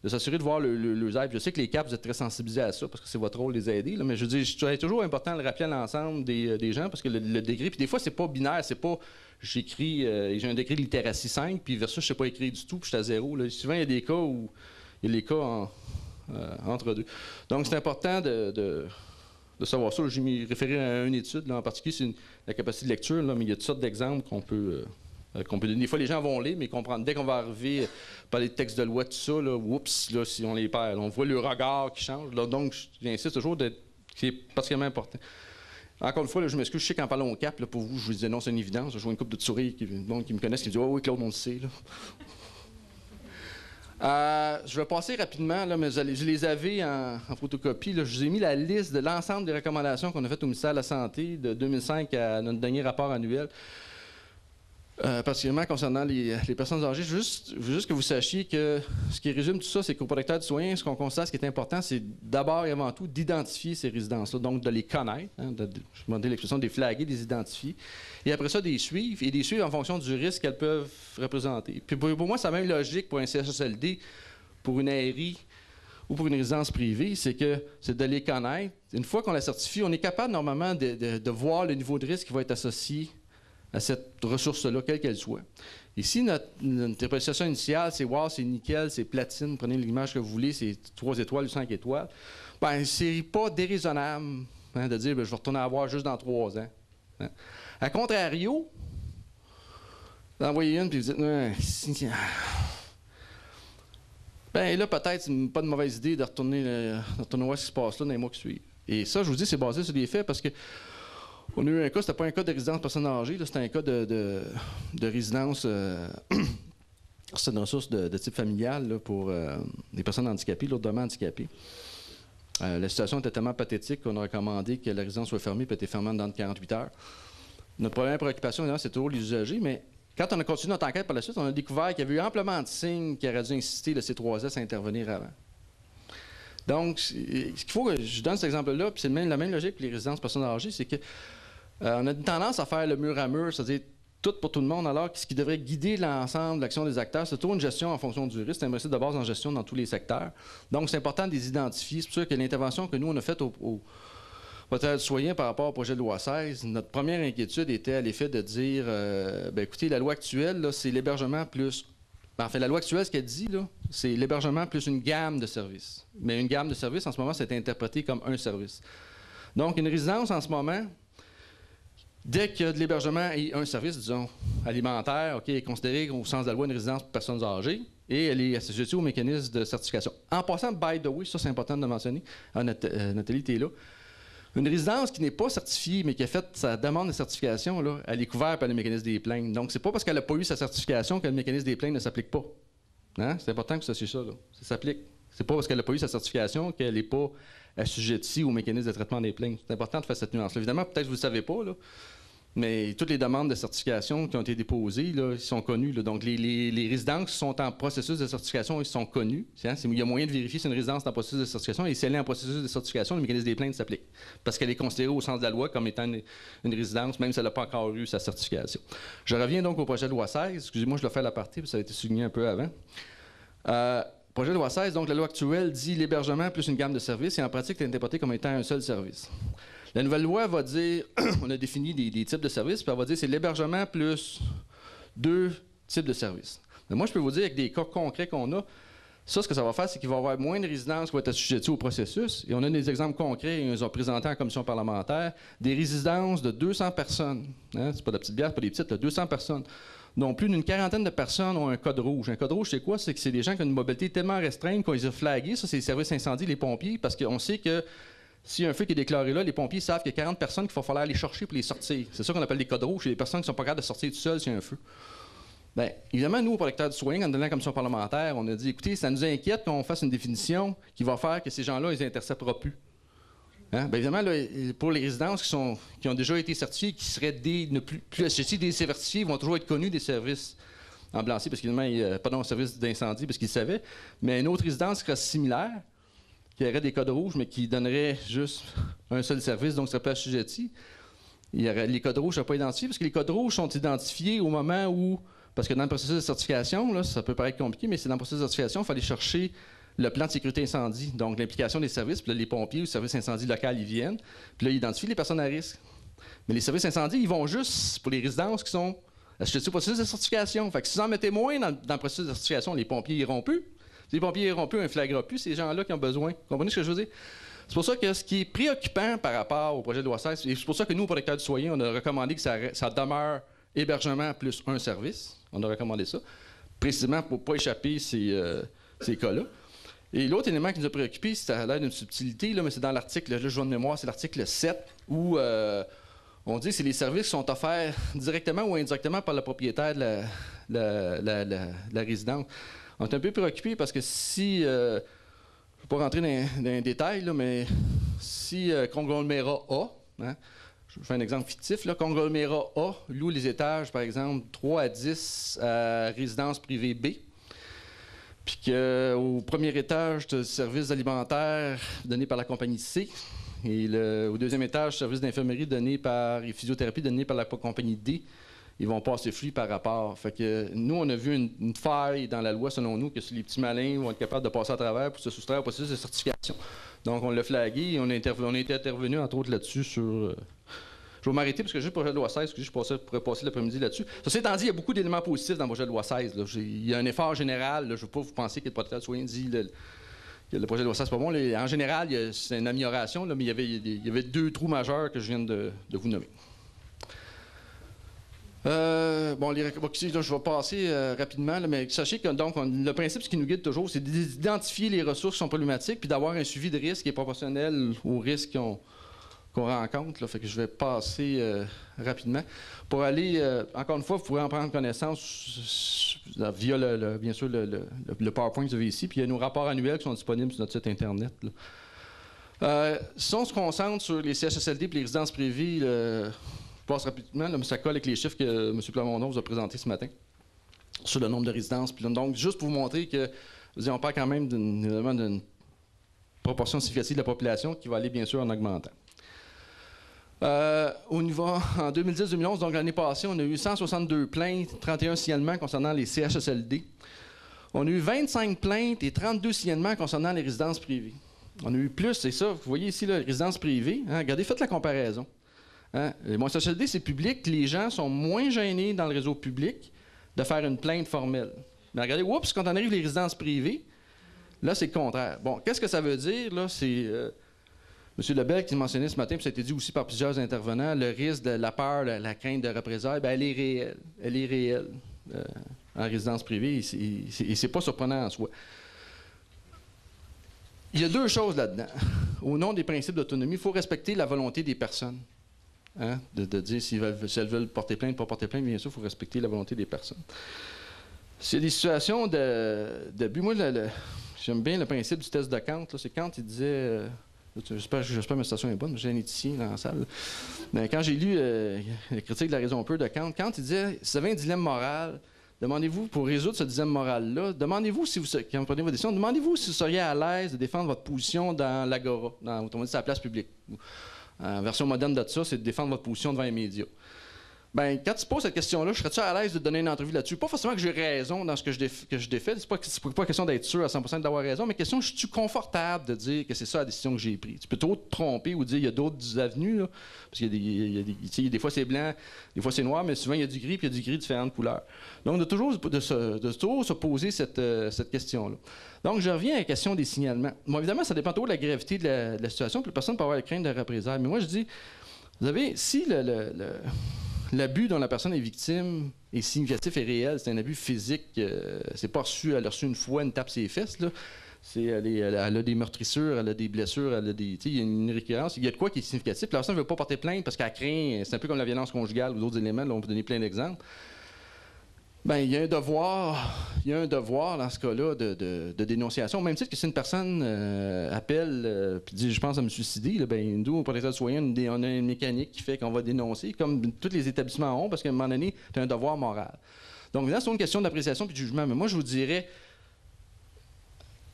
B: de s'assurer de voir leurs aides. Je sais que les CAP, vous êtes très sensibilisés à ça parce que c'est votre rôle de les aider, là, mais je veux dire, c'est toujours important de le rappeler à l'ensemble des gens parce que le degré, puis des fois, c'est pas binaire, c'est pas j'écris, j'ai un degré de littératie 5, puis versus je sais pas écrire du tout, puis je suis à 0. Là. Souvent, il y a des cas où il y a les cas entre deux. Donc, c'est important de savoir ça. J'ai mis référé à une étude, là, en particulier, c'est la capacité de lecture, là, mais il y a toutes sortes d'exemples qu'on peut donner. Des fois, les gens vont lire, mais comprendre. Dès qu'on va arriver par les textes de loi, tout ça, là, oups, là, si on les perd, là, on voit le regard qui change. Là, donc, j'insiste toujours c'est particulièrement important. Encore une fois, là, je m'excuse, je sais qu'en parlant au cap, là, pour vous, je vous disais non, c'est une évidence. Je vois une couple de souris qui me connaissent, qui me disent oh, oui, Claude, on le sait. Je vais passer rapidement, là, mais je les avais en photocopie. Là. Je vous ai mis la liste de l'ensemble des recommandations qu'on a faites au ministère de la Santé de 2005 à notre dernier rapport annuel. Particulièrement concernant les personnes âgées. Je veux juste que vous sachiez que ce qui résume tout ça, c'est qu'au Protecteur du Soin, ce qu'on constate, ce qui est important, c'est d'abord et avant tout d'identifier ces résidences-là, donc de les connaître, hein, je vais demander l'expression de les flaguer, de les identifier, et après ça, de les suivre, et de les suivre en fonction du risque qu'elles peuvent représenter. Puis pour moi, c'est la même logique pour un CHSLD, pour une ARI ou pour une résidence privée, c'est de les connaître. Une fois qu'on la certifie, on est capable normalement de voir le niveau de risque qui va être associé à cette ressource-là, quelle qu'elle soit. Ici, notre appréciation initiale, c'est wow, c'est nickel, c'est platine, prenez l'image que vous voulez, c'est 3 étoiles ou 5 étoiles. Bien, c'est pas déraisonnable hein, de dire, bien, je vais retourner à voir juste dans 3 ans. Hein. A contrario, vous en voyez une, puis vous dites, bien là, peut-être, c'est pas de mauvaise idée de retourner voir ce qui se passe là dans les mois qui suivent. Et ça, je vous dis, c'est basé sur des faits parce que on a eu un cas, c'était pas un cas de résidence personne âgée, c'était un cas de résidence, c'est une ressource de type familial là, pour des personnes handicapées, lourdement handicapées. La situation était tellement pathétique qu'on a recommandé que la résidence soit fermée et était fermée dans 48 heures. Notre première préoccupation, évidemment, c'est toujours les usagers, mais quand on a continué notre enquête par la suite, on a découvert qu'il y avait eu amplement de signes qui auraient dû inciter le C3S à intervenir avant. Donc, ce qu'il faut que je donne cet exemple-là, puis c'est la même logique que les résidences personnes âgées, c'est que on a une tendance à faire le mur à mur, c'est-à-dire tout pour tout le monde, alors que ce qui devrait guider l'ensemble de l'action des acteurs, c'est toujours une gestion en fonction du risque. C'est un principe de base en gestion dans tous les secteurs. Donc, c'est important de les identifier. C'est pour ça que l'intervention que nous, on a faite au portail du citoyen par rapport au projet de loi 16, notre première inquiétude était à l'effet de dire, écoutez, la loi actuelle, c'est l'hébergement plus... la loi actuelle, ce qu'elle dit, c'est l'hébergement plus une gamme de services. Mais une gamme de services, en ce moment, c'est interprété comme un service. Donc, une résidence, en ce moment, dès qu'il y a de l'hébergement et un service, disons, alimentaire, OK, est considérée au sens de la loi une résidence pour personnes âgées et elle est assujettie au mécanisme de certification. En passant, by the way, ça c'est important de mentionner, Nathalie, tu es là, une résidence qui n'est pas certifiée, mais qui a fait sa demande de certification, là, elle est couverte par le mécanisme des plaintes. Donc, c'est pas parce qu'elle n'a pas eu sa certification que le mécanisme des plaintes ne s'applique pas. Hein? C'est important que ça soit ça, là. Ça s'applique. C'est pas parce qu'elle n'a pas eu sa certification qu'elle n'est pas assujettie au mécanisme de traitement des plaintes. C'est important de faire cette nuance-là. Évidemment, peut-être que vous ne le savez pas, là, mais toutes les demandes de certification qui ont été déposées, là, ils sont connues. Là. Donc, les résidences qui sont en processus de certification, ils sont connus. Hein? Il y a moyen de vérifier si une résidence est en processus de certification. Et si elle est en processus de certification, le mécanisme des plaintes s'applique. Parce qu'elle est considérée au sens de la loi comme étant une résidence, même si elle n'a pas encore eu sa certification. Je reviens donc au projet de loi 16. Excusez-moi, je le fais à la partie, parce que ça a été souligné un peu avant. Projet de loi 16, donc la loi actuelle dit l'hébergement plus une gamme de services et en pratique, c'est interprété comme étant un seul service. La nouvelle loi va dire, on a défini des types de services, puis elle va dire c'est l'hébergement plus 2 types de services. Mais moi, je peux vous dire avec des cas concrets qu'on a, ça, ce que ça va faire, c'est qu'il va y avoir moins de résidences qui vont être assujetties au processus. Et on a des exemples concrets, ils nous ont présentés en commission parlementaire, des résidences de 200 personnes. Hein, c'est pas de la petite bière, c'est pas des petites, là, 200 personnes. Donc, plus d'une quarantaine de personnes ont un code rouge. Un code rouge, c'est quoi? C'est que c'est des gens qui ont une mobilité tellement restreinte qu'on les a flagués. Ça, c'est les services incendies, les pompiers, parce qu'on sait que s'il y a un feu qui est déclaré là, les pompiers savent qu'il y a 40 personnes qu'il va falloir aller chercher pour les sortir. C'est ça qu'on appelle des codes rouges. C'est des personnes qui ne sont pas capables de sortir tout seules s'il y a un feu. Bien, évidemment, nous, au protecteur du citoyen, en donnant la commission parlementaire, on a dit, écoutez, ça nous inquiète qu'on fasse une définition qui va faire que ces gens-là, ils n'intercepteront plus. Hein? Bien, évidemment, là, pour les résidences qui ont déjà été certifiées, qui seraient ne plus assujetties des certifiés, vont toujours être connus des services en Blancy, parce qu'évidemment, pas un service d'incendie, parce qu'ils savaient. Mais une autre résidence serait similaire, qui aurait des codes rouges, mais qui donnerait juste un seul service, donc ne serait pas assujetti. Les codes rouges ne seraient pas identifiés, parce que les codes rouges sont identifiés au moment où, parce que dans le processus de certification, là, ça peut paraître compliqué, mais c'est dans le processus de certification, il faut aller chercher le plan de sécurité incendie, donc l'implication des services, puis là, les pompiers ou le service incendie local, ils viennent, puis là, ils identifient les personnes à risque. Mais les services incendies, ils vont juste pour les résidences qui sont assujetties au processus de certification. Fait que si vous en mettez moins dans le processus de certification, les pompiers iront plus. Si les pompiers iront plus, un flagrera plus, ces gens-là qui ont besoin. Vous comprenez ce que je veux dire? C'est pour ça que ce qui est préoccupant par rapport au projet de loi 16, et c'est pour ça que nous, au protecteur du citoyen, on a recommandé que ça demeure hébergement plus un service. On a recommandé ça, précisément pour ne pas échapper ces cas-là. Et l'autre élément qui nous a préoccupé, c'est à l'air d'une subtilité, là, mais c'est dans l'article, là, je vois de mémoire, c'est l'article 7, où on dit que c'est les services qui sont offerts directement ou indirectement par le propriétaire de la résidence. On est un peu préoccupé parce que si, je ne vais pas rentrer dans les détails, là, mais si Conglomérat A, hein, je vous fais un exemple fictif, là, Conglomérat A loue les étages, par exemple, 3 à 10 à résidence privée B, puis qu'au premier étage, tu as le service alimentaire donné par la compagnie C, et au deuxième étage, service d'infirmerie et physiothérapie donné par la compagnie D. Ils vont passer flux par rapport. Fait que nous, on a vu une faille dans la loi, selon nous, que les petits malins vont être capables de passer à travers pour se soustraire au processus de certification. Donc, on l'a flagué et on a été intervenu, entre autres, là-dessus sur... Je vais m'arrêter parce que juste pour le projet de loi 16, je pourrais passer l'après-midi là-dessus. Ceci étant dit, il y a beaucoup d'éléments positifs dans le projet de loi 16. Là. Il y a un effort général. Là, je ne veux pas vous penser que le protecteur du citoyen dit que le projet de loi 16 c'est pas bon. En général, c'est une amélioration, là, mais il y avait 2 trous majeurs que je viens de vous nommer. Je vais passer rapidement, là, mais sachez que donc, le principe, ce qui nous guide toujours, c'est d'identifier les ressources qui sont problématiques puis d'avoir un suivi de risque qui est proportionnel aux risques qu'on rencontre. Là. Fait que je vais passer rapidement. Pour aller, encore une fois, vous pourrez en prendre connaissance via, bien sûr, le PowerPoint que vous avez ici, puis il y a nos rapports annuels qui sont disponibles sur notre site Internet. Là. Si on se concentre sur les CHSLD et les résidences privées, je passe rapidement, là, mais ça colle avec les chiffres que M. Plamondon vous a présentés ce matin sur le nombre de résidences. Donc, juste pour vous montrer que on parle quand même d'une proportion significative de la population qui va aller bien sûr en augmentant. Au niveau, en 2010-2011, donc l'année passée, on a eu 162 plaintes, 31 signalements concernant les CHSLD. On a eu 25 plaintes et 32 signalements concernant les résidences privées. On a eu plus, c'est ça, vous voyez ici, là, les résidences privées. Hein, regardez, faites la comparaison. Hein, mon CHSLD, c'est public, les gens sont moins gênés dans le réseau public de faire une plainte formelle. Mais regardez, oups, quand on arrive les résidences privées, là, c'est le contraire. Bon, qu'est-ce que ça veut dire, là? C'est M. Lebel qui mentionnait ce matin, puis ça a été dit aussi par plusieurs intervenants, le risque de la peur, la crainte de représailles, bien, elle est réelle. Elle est réelle en résidence privée, et c'est pas surprenant en soi. Il y a deux choses là-dedans. Au nom des principes d'autonomie, il faut respecter la volonté des personnes. Hein, de dire si elles veulent porter plainte, pas porter plainte, bien sûr, il faut respecter la volonté des personnes. S'il y a des situations d'abus, moi, j'aime bien le principe du test de Kant. C'est Kant, il disait... J'espère que ma citation est bonne, j'ai un éthicien dans la salle. Mais quand j'ai lu la critique de la raison pure de Kant, Kant, il disait, si vous avez un dilemme moral, demandez-vous, pour résoudre ce dilemme moral-là, demandez-vous, quand vous prenez votre décision, demandez-vous si vous seriez à l'aise de défendre votre position dans l'agora, autrement dit, sur la place publique. En version moderne de ça, c'est de défendre votre position devant les médias. Bien, quand tu poses cette question-là, serais-tu à l'aise de donner une entrevue là-dessus? Pas forcément que j'ai raison dans ce que je défais. C'est pas question d'être sûr à 100% d'avoir raison, mais question, je suis confortable de dire que c'est ça la décision que j'ai prise. Tu peux trop te tromper ou dire qu'il y a d'autres avenues, là, parce qu'il y a des fois c'est blanc, des fois c'est noir, mais souvent il y a du gris, puis il y a du gris de différentes couleurs. Donc, de toujours se poser cette question-là. Donc, je reviens à la question des signalements. Bon, évidemment, ça dépend toujours de la gravité de la situation, puis personne ne peut avoir la crainte de représailles. Mais moi, je dis, vous savez, si l'abus dont la personne est victime est significatif et réel, c'est un abus physique, c'est pas reçu, elle a reçu une fois une tape sur les fesses, là. Elle a des meurtrissures, elle a des blessures, elle a des. Il y a une récurrence, il y a de quoi qui est significatif. La personne ne veut pas porter plainte parce qu'elle craint, c'est un peu comme la violence conjugale ou d'autres éléments, là, on peut donner plein d'exemples. Bien, il y a un devoir dans ce cas-là de dénonciation. Au même titre que si une personne appelle puis dit « je pense à me suicider », bien, nous, au protecteur de citoyen, on a une mécanique qui fait qu'on va dénoncer, comme tous les établissements ont, parce qu'à un moment donné, tu as un devoir moral. Donc, là, c'est une question d'appréciation puis de jugement. Mais moi, je vous dirais,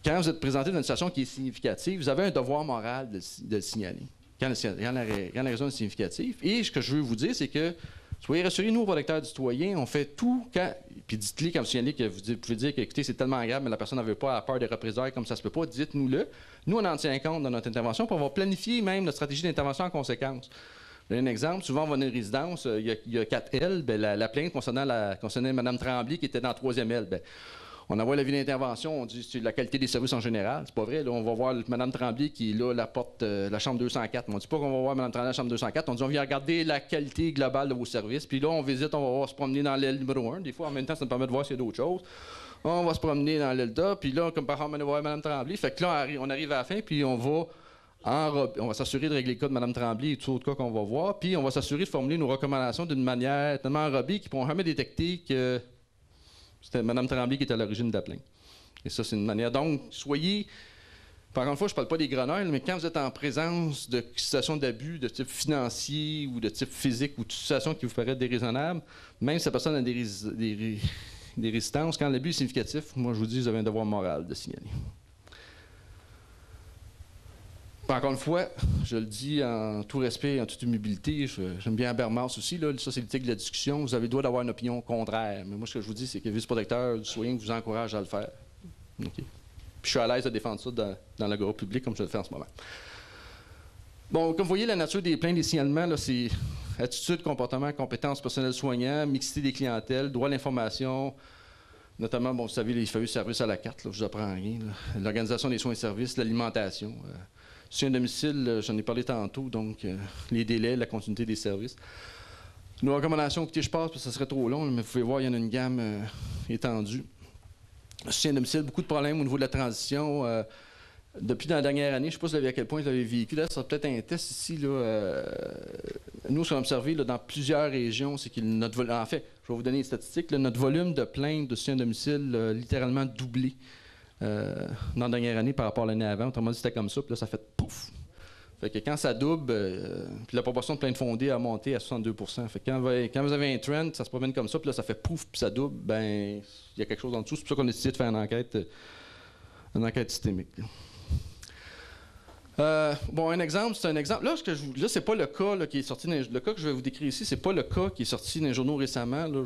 B: quand vous êtes présenté dans une situation qui est significative, vous avez un devoir moral de le signaler, quand la raison est significative. Et ce que je veux vous dire, c'est que soyez rassurés, nous, au protecteur du citoyen, on fait tout puis dites-le quand vous signalez que vous pouvez dire que, écoutez, c'est tellement grave, mais la personne n'en veut pas, elle a peur des représailles, comme ça se peut pas, dites-nous-le. Nous, on en tient compte dans notre intervention, puis on va planifier même notre stratégie d'intervention en conséquence. Je donne un exemple. Souvent, on va dans une résidence, il y a 4 L, bien, la plainte concernait Mme Tremblay qui était dans la 3e L. Bien, on envoie l'avis d'intervention, on dit c'est la qualité des services en général. C'est pas vrai. Là, on va voir Mme Tremblay qui est là, la porte, la chambre 204. Mais on ne dit pas qu'on va voir Mme Tremblay, la chambre 204. On dit on vient regarder la qualité globale de vos services. Puis là, on visite, on va se promener dans l'aile numéro 1. Des fois, en même temps, ça nous permet de voir s'il y a d'autres choses. On va se promener dans l'aile là. Puis là, comme par exemple, on va voir Mme Tremblay. Fait que là, on arrive à la fin, puis on va s'assurer de régler le cas de Mme Tremblay et tout autre cas qu'on va voir. Puis on va s'assurer de formuler nos recommandations d'une manière tellement enrobée qu'ils ne pourront jamais détecter que c'était Mme Tremblay qui était à l'origine de la plainte. Et ça, c'est une manière. Donc, soyez. Encore une fois, je ne parle pas des grenouilles, mais quand vous êtes en présence de situations d'abus de type financier ou de type physique ou de situations qui vous paraissent déraisonnables, même si la personne a des résistances, quand l'abus est significatif, moi, je vous dis, vous avez un devoir moral de signaler. Encore une fois, je le dis en tout respect et en toute humilité, j'aime bien Habermas aussi, là, ça c'est l'éthique de la discussion, vous avez le droit d'avoir une opinion contraire. Mais moi, ce que je vous dis, c'est que le vice-protecteur du citoyen vous encourage à le faire. Okay. Puis je suis à l'aise de défendre ça dans l'agora public comme je le fais en ce moment. Bon, comme vous voyez, la nature des plaintes, des signalements, là, c'est attitude, comportement, compétences personnelles soignants, mixité des clientèles, droit à l'information, notamment, bon, vous savez, les fameux services à la carte, là, je vous apprends rien, l'organisation des soins et services, l'alimentation. Soutien à domicile, j'en ai parlé tantôt, donc les délais, la continuité des services. Nos recommandations, écoutez, je passe parce que ça serait trop long, mais vous pouvez voir, il y en a une gamme étendue. Soutien à domicile, beaucoup de problèmes au niveau de la transition. Depuis la dernière année, je ne sais pas si vous avez à quel point vous l'avez vécu. Là, ça sera peut-être un test ici. Là, nous, ce qu'on a observé là, dans plusieurs régions, c'est que en fait, je vais vous donner une statistique, là, notre volume de plaintes de soutien à domicile a littéralement doublé dans la dernière année par rapport à l'année avant. Autrement dit, c'était comme ça, puis là, ça fait pouf! Fait que quand ça double, puis la proportion de plaintes fondées a monté à 62%. Fait que quand vous avez un trend, ça se promène comme ça, puis là, ça fait pouf, puis ça double, ben il y a quelque chose en dessous. C'est pour ça qu'on a décidé de faire une enquête systémique. Bon, un exemple, c'est un exemple. Là, c'est pas le cas là, qui est sorti. Le cas que je vais vous décrire ici, c'est pas le cas qui est sorti dans les journaux récemment. Là,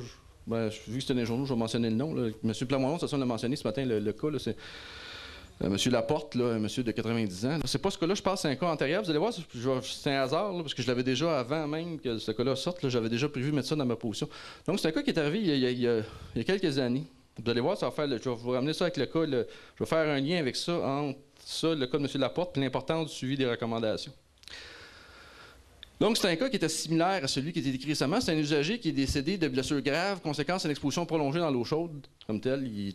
B: vu que c'était dans les journaux, je vais mentionner le nom. Là. M. Plamondon, de toute façon, l'a mentionné ce matin, le cas, c'est M. Laporte, là, un monsieur de 90 ans. C'est pas ce cas-là, je pense, c'est un cas antérieur. Vous allez voir, c'est un hasard, là, parce que je l'avais déjà avant même que ce cas-là sorte. J'avais déjà prévu mettre ça dans ma position. Donc, c'est un cas qui est arrivé il y a quelques années. Vous allez voir, ça va faire, je vais vous ramener ça avec le cas. Je vais faire un lien avec ça entre ça, le cas de M. Laporte, et l'importance du suivi des recommandations. Donc, c'est un cas qui était similaire à celui qui était décrit récemment. C'est un usager qui est décédé de blessures graves, conséquence d'une exposition prolongée dans l'eau chaude. Comme tel, il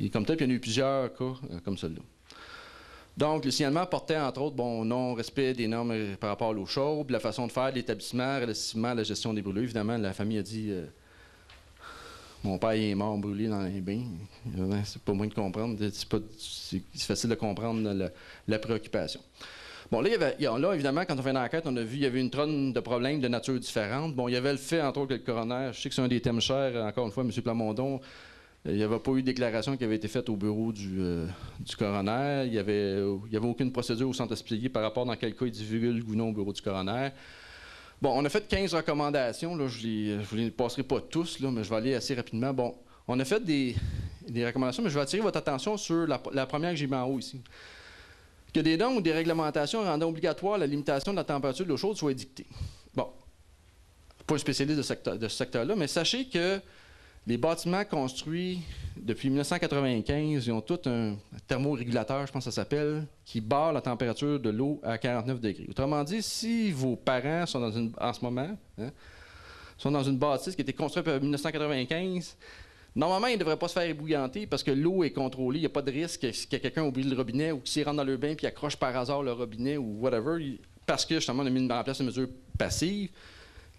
B: est comme tel, puis il y en a eu plusieurs cas comme celui-là. Donc, le signalement portait, entre autres, non-respect des normes par rapport à l'eau chaude, la façon de faire de l'établissement relativement à la gestion des brûlures. Évidemment, la famille a dit mon père est mort brûlé dans les bains. C'est pas moyen de comprendre. C'est facile de comprendre la préoccupation. Bon, là, évidemment, quand on fait une enquête, on a vu qu'il y avait une tonne de problèmes de nature différente. Bon, il y avait le fait, entre autres, que le coroner, je sais que c'est un des thèmes chers, encore une fois, M. Plamondon, il n'y avait pas eu de déclaration qui avait été faite au bureau du coroner. Il n'y avait aucune procédure au centre hospitalier par rapport dans quel cas il divulgue ou non au bureau du coroner. Bon, on a fait 15 recommandations. Là, je ne vous les passerai pas tous, là, mais je vais aller assez rapidement. Bon, on a fait des recommandations, mais je vais attirer votre attention sur la première que j'ai mis en haut ici. Que des normes ou des réglementations rendant obligatoire la limitation de la température de l'eau chaude soient édictées. Bon, pas un spécialiste de ce secteur-là, mais sachez que les bâtiments construits depuis 1995, ils ont tous un thermorégulateur, je pense que ça s'appelle, qui barre la température de l'eau à 49 degrés. Autrement dit, si vos parents sont en ce moment, sont dans une bâtisse qui a été construite en 1995, normalement, ils ne devraient pas se faire ébouillanter parce que l'eau est contrôlée. Il n'y a pas de risque que quelqu'un oublie le robinet ou qu'il rentre dans le bain et accroche par hasard le robinet ou whatever. Parce que, justement, on a mis en place une mesure passive.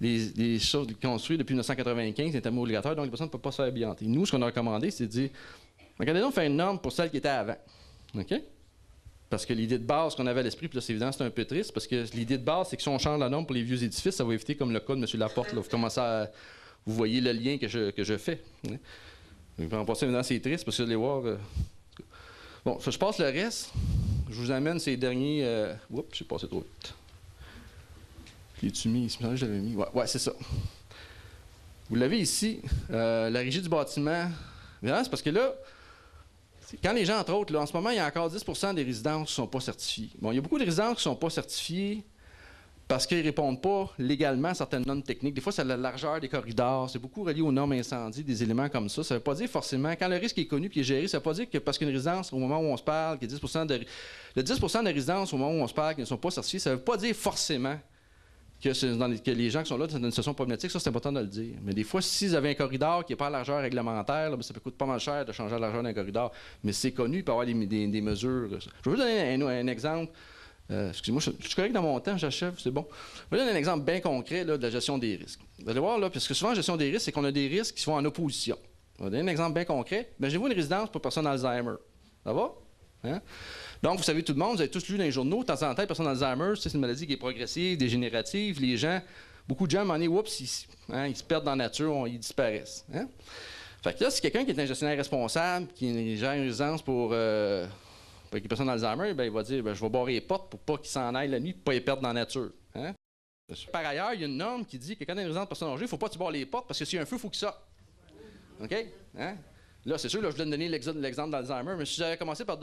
B: Les choses construites depuis 1995 étaient obligatoires, donc les personnes ne peuvent pas se faire ébouillanter. Nous, ce qu'on a recommandé, c'est de dire regardez donc, faire une norme pour celle qui était avant. OK? Parce que l'idée de base qu'on avait à l'esprit, puis là, c'est évident, c'est un peu triste, parce que l'idée de base, c'est que si on change la norme pour les vieux édifices, ça va éviter, comme le cas de M. Laporte, là, vous voyez le lien que je fais. En passant, évidemment, c'est triste, parce que vous allez voir. Bon, je passe le reste. Je vous amène ces derniers. Oups, j'ai passé trop vite. L'ai-tu mis ici? Je l'avais mis. Ouais, c'est ça. Vous l'avez ici. La régie du bâtiment. C'est parce que là, quand les gens, entre autres, là, en ce moment, il y a encore 10% des résidences qui ne sont pas certifiées. Bon, il y a beaucoup de résidences qui ne sont pas certifiées parce qu'ils ne répondent pas légalement à certaines normes techniques. Des fois, c'est la largeur des corridors. C'est beaucoup relié aux normes incendies, des éléments comme ça. Ça ne veut pas dire forcément, quand le risque est connu et est géré, ça ne veut pas dire que parce qu'une résidence, au moment où on se parle, qu'il y a 10% le 10% des résidences, au moment où on se parle, qui ne sont pas certifiées, ça ne veut pas dire forcément que les gens qui sont là dans une situation problématique. Ça, c'est important de le dire. Mais des fois, s'ils avaient un corridor qui n'est pas à largeur réglementaire, là, ça peut coûter pas mal cher de changer la largeur d'un corridor. Mais c'est connu, il peut y avoir des mesures. Je vais vous donner un exemple. Excusez-moi, je suis correct dans mon temps, j'achève, c'est bon. Je vais vous donner un exemple bien concret là, de la gestion des risques. Vous allez voir, là, parce que souvent, la gestion des risques, c'est qu'on a des risques qui sont en opposition. Je vais vous donner un exemple bien concret. Imaginez-vous une résidence pour personnes Alzheimer. Ça va? Hein? Donc, vous savez tout le monde, vous avez tous lu dans les journaux, de temps en temps, personnes Alzheimer, c'est une maladie qui est progressive, dégénérative. Les gens, beaucoup de gens, à un moment donné, oups, ils se perdent dans la nature, ils disparaissent. Hein? Fait que là, si quelqu'un qui est un gestionnaire responsable, qui gère une résidence pour une personne Alzheimer, ben, il va dire je vais barrer les portes pour pas qu'ils s'en aillent la nuit, pour pas les perdre dans la nature. Hein? Par ailleurs, il y a une norme qui dit que quand il y a une résidence de personnes âgées, il ne faut pas que tu barres les portes parce que s'il y a un feu, il faut qu'il sorte. OK? Hein? Là, c'est sûr, là, je viens de donner l'exemple d'Alzheimer, mais si j'avais commencé par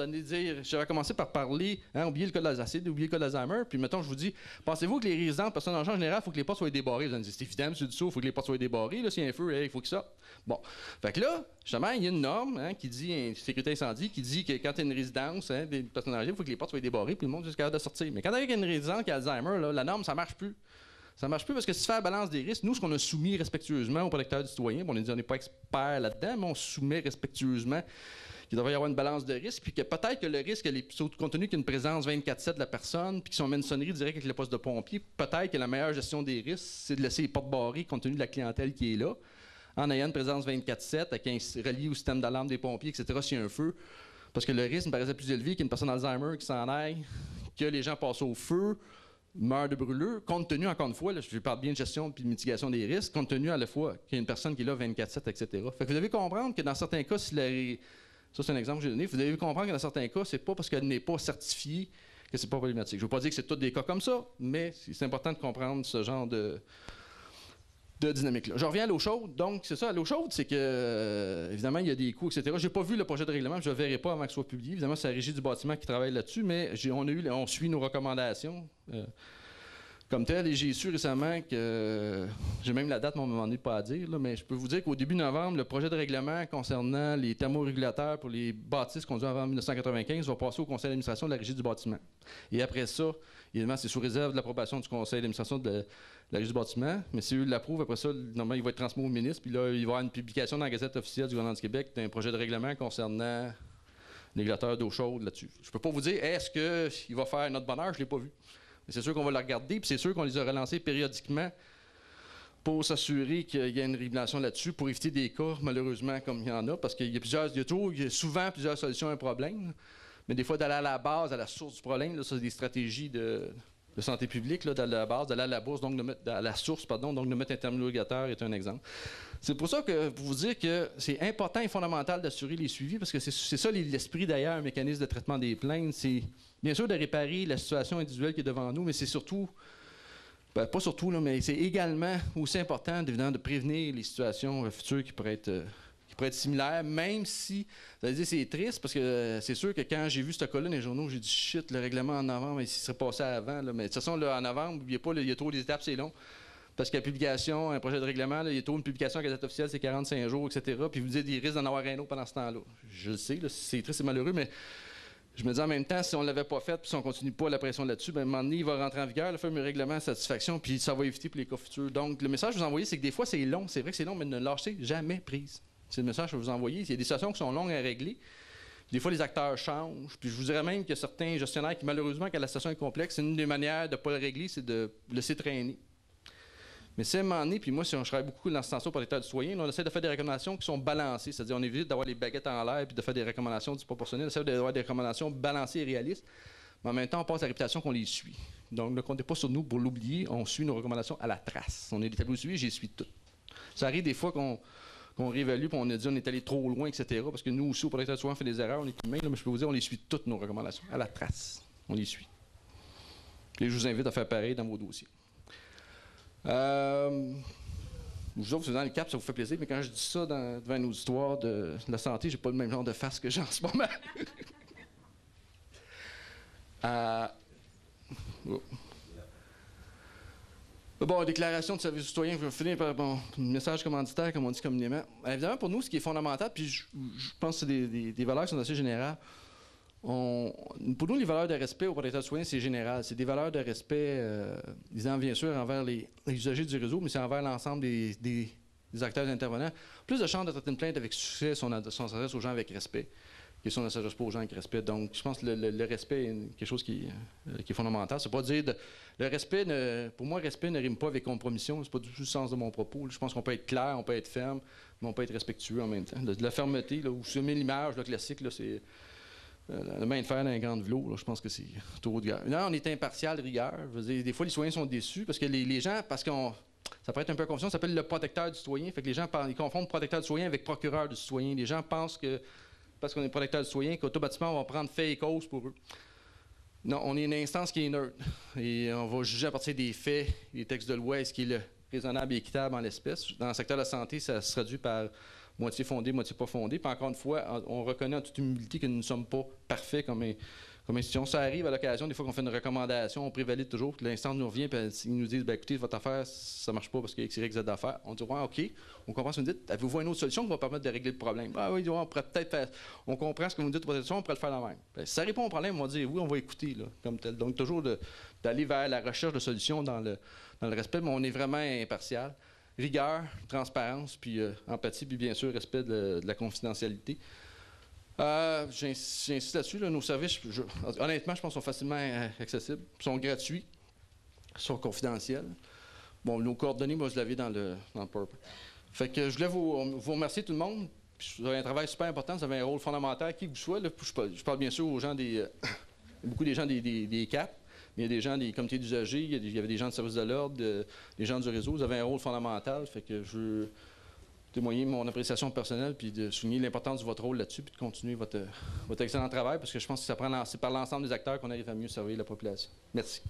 B: parler, oubliez le cas de l'Alzacide, oubliez le cas d'Alzheimer, puis mettons, je vous dis, pensez-vous que les résidents de personnes âgées en général, il faut que les portes soient débarrées? Vous allez me dire, c'est évident, M. Dussault, il faut que les portes soient débarrées, là, s'il y a un feu, il faut que ça. Bon. Fait que là, justement, il y a une norme qui dit, une sécurité incendie, qui dit que quand tu as une résidence des personnes âgées, il faut que les portes soient débarrées, puis le monde est capable de sortir. Mais quand tu as une résidence qui a Alzheimer, là, la norme, ça marche plus. Ça ne marche plus parce que si tu fais la balance des risques, nous, ce qu'on a soumis respectueusement au protecteur du citoyen, on n'est pas expert là-dedans, mais on soumet respectueusement qu'il devrait y avoir une balance de risque, puis que peut-être que le risque, compte tenu qu'il y a une présence 24/7 de la personne, puis qu'ils sont met une sonnerie directe avec le poste de pompier, peut-être que la meilleure gestion des risques, c'est de laisser les portes barrées compte tenu de la clientèle qui est là, en ayant une présence 24/7, avec un relié au système d'alarme des pompiers, etc., s'il y a un feu. Parce que le risque me paraissait plus élevé qu'une personne Alzheimer qui s'en aille, que les gens passent au feu, meurent de brûlure, compte tenu, encore une fois, là, je parle bien de gestion et de mitigation des risques, compte tenu à la fois qu'il y a une personne qui est là 24/7, etc. Fait que vous devez comprendre que dans certains cas, ça c'est un exemple que j'ai donné, vous devez comprendre que dans certains cas, c'est pas parce qu'elle n'est pas certifiée que c'est pas problématique. Je ne veux pas dire que c'est tous des cas comme ça, mais c'est important de comprendre ce genre de dynamique-là. Je reviens à l'eau chaude. Donc, c'est ça, l'eau chaude, c'est que, évidemment, il y a des coûts, etc. Je n'ai pas vu le projet de règlement, je ne le verrai pas avant qu'il soit publié. Évidemment, c'est la Régie du bâtiment qui travaille là-dessus, mais on suit nos recommandations comme telles. Et j'ai su récemment que, j'ai même la date, mais on ne m'a demandé pas à dire, là, mais je peux vous dire qu'au début novembre, le projet de règlement concernant les thermorégulateurs pour les bâtisses construits avant 1995 va passer au conseil d'administration de la Régie du bâtiment. Et après ça, évidemment, c'est sous réserve de l'approbation du conseil d'administration de la Régie du bâtiment, mais si eux l'approuvent, après ça, normalement, il va être transmis au ministre, puis là, il va y avoir une publication dans la Gazette officielle du gouvernement du Québec d'un projet de règlement concernant les régulateurs d'eau chaude là-dessus. Je ne peux pas vous dire, est-ce qu'il va faire notre bonheur? Je ne l'ai pas vu. Mais c'est sûr qu'on va le regarder, puis c'est sûr qu'on les a relancés périodiquement pour s'assurer qu'il y a une régulation là-dessus, pour éviter des cas, malheureusement, comme il y en a, parce qu'il y a souvent plusieurs solutions à un problème, mais des fois, d'aller à la base, à la source du problème, là, ça, c'est des stratégies de santé publique, là, d'aller à la base, d'aller à la bourse, donc à la source, pardon, donc de mettre un thermorégulatteur est un exemple. C'est pour ça que, pour vous dire que c'est important et fondamental d'assurer les suivis, parce que c'est ça l'esprit d'ailleurs, un mécanisme de traitement des plaintes, c'est bien sûr de réparer la situation individuelle qui est devant nous, mais c'est surtout, pas surtout, là, mais c'est également aussi important, évidemment, de prévenir les situations futures qui pourraient être similaires, même si, vous allez dire, c'est triste, parce que c'est sûr que quand j'ai vu ce cas-là dans les journaux, j'ai dit, shit, le règlement en novembre, il serait passé avant, là. Mais de toute façon, là, en novembre, il y a trop d'étapes, c'est long. Parce que la publication, un projet de règlement, là, il y a trop une publication à Gazette officielle, c'est 45 jours, etc. Puis vous dites, il risque d'en avoir un autre pendant ce temps-là. Je le sais, là, c'est triste, c'est malheureux, mais je me dis en même temps, si on ne l'avait pas fait, puis si on ne continue pas la pression là-dessus, bien, à un moment donné, il va rentrer en vigueur, le fameux règlement de satisfaction, puis ça va éviter pour les cas futurs. Donc, le message que je vous envoyez, c'est que des fois, c'est long. C'est vrai que c'est long, mais ne lâchez jamais prise. C'est le message que je vous envoyez. Il y a des situations qui sont longues à régler. Des fois, les acteurs changent. Puis je vous dirais même qu'il y a certains gestionnaires qui, malheureusement, quand la situation est complexe, c'est une des manières de ne pas le régler, c'est de laisser traîner. Mais c'est à un moment donné, puis moi, si on travaille beaucoup dans ce sens-là pour l'État du citoyen, on essaie de faire des recommandations qui sont balancées. C'est-à-dire, on évite d'avoir les baguettes en l'air puis de faire des recommandations disproportionnées. On essaie d'avoir des recommandations balancées et réalistes. Mais en même temps, on passe la réputation qu'on les suit. Donc, ne comptez pas sur nous pour l'oublier. On suit nos recommandations à la trace. On est des tableaux suivis, j'y suis toutes. Ça arrive des fois qu'on réévalue, puis on a dit on est allé trop loin, etc. Parce que nous aussi, au protecteur de soins, on fait des erreurs, on est humains, mais je peux vous dire, on les suit toutes nos recommandations, à la trace. On les suit. Et je vous invite à faire pareil dans vos dossiers. Vous autres, vous êtes dans le cap, ça vous fait plaisir, mais quand je dis ça devant un auditoire de la santé, j'ai pas le même genre de face que j'ai en ce moment. Bon, déclaration de service citoyen, je vais finir par message commanditaire, comme on dit communément. Évidemment, pour nous, ce qui est fondamental, puis je pense que c'est des valeurs qui sont assez générales. Pour nous, les valeurs de respect au protecteur de soins, c'est général. C'est des valeurs de respect, disons bien sûr, envers les usagers du réseau, mais c'est envers l'ensemble des acteurs intervenants. Plus de chances de traiter une plainte avec succès si on s'adresse aux gens avec respect, que si on ne s'adresse pas aux gens avec respect. Donc, je pense que le respect est quelque chose qui est fondamental. C'est pas dire... le respect, pour moi, respect ne rime pas avec compromission. C'est pas du tout le sens de mon propos. Je pense qu'on peut être clair, on peut être ferme, mais on peut être respectueux en même temps. De la fermeté, là, où je mets l'image, le classique, là, c'est... la main de fer dans un grand velours, là, je pense que c'est trop de guerre. Non, on est impartial, rigueur. Je veux dire, des fois, les citoyens sont déçus parce que les gens, parce qu'on... Ça peut être un peu confusion, ça s'appelle le protecteur du citoyen. Fait que les gens ils confondent protecteur du citoyen avec procureur du citoyen. Les gens pensent que, parce qu'on est protecteur du citoyen, qu'automatiquement, on va prendre fait et cause pour eux. Non, on est une instance qui est neutre. Et on va juger à partir des faits, des textes de loi, est-ce qui est le raisonnable et équitable en l'espèce. Dans le secteur de la santé, ça se traduit par moitié fondé, moitié pas fondé. Puis encore une fois, on reconnaît en toute humilité que nous ne sommes pas parfaits comme institution. Ça arrive à l'occasion, des fois qu'on fait une recommandation, on prévalide toujours, que l'instance nous revient, puis ils nous disent, écoutez, votre affaire, ça marche pas parce qu'il y a X, Y, Z d'affaires. On dit, ouais, OK, on comprend ce que vous dites. Avez-vous une autre solution qui va permettre de régler le problème? Ah oui, on pourrait peut-être faire, on comprend ce que vous nous dites, votre solution, on pourrait le faire la même. Bien, si ça répond au problème, on va dire, oui, on va écouter, là, comme tel. Donc, toujours d'aller vers la recherche de solutions dans le respect, mais on est vraiment impartial. Rigueur, transparence, puis empathie, puis bien sûr, respect de la confidentialité. J'insiste là-dessus. Là, nos services, honnêtement, je pense qu'ils sont facilement accessibles. Ils sont gratuits. Ils sont confidentiels. Bon, nos coordonnées, moi, je l'avais dans le PowerPoint. Fait que je voulais vous remercier tout le monde. Puis, vous avez un travail super important. Vous avez un rôle fondamental, qui que vous soyez. Là, je parle bien sûr aux gens beaucoup des gens des CAP. Il y a des gens des comités d'usagers, il y avait des gens de service de l'ordre, des gens du réseau. Vous avez un rôle fondamental. Fait que je témoigner mon appréciation personnelle, puis de souligner l'importance de votre rôle là-dessus, puis de continuer votre excellent travail, parce que je pense que c'est par l'ensemble des acteurs qu'on arrive à mieux servir la population. Merci.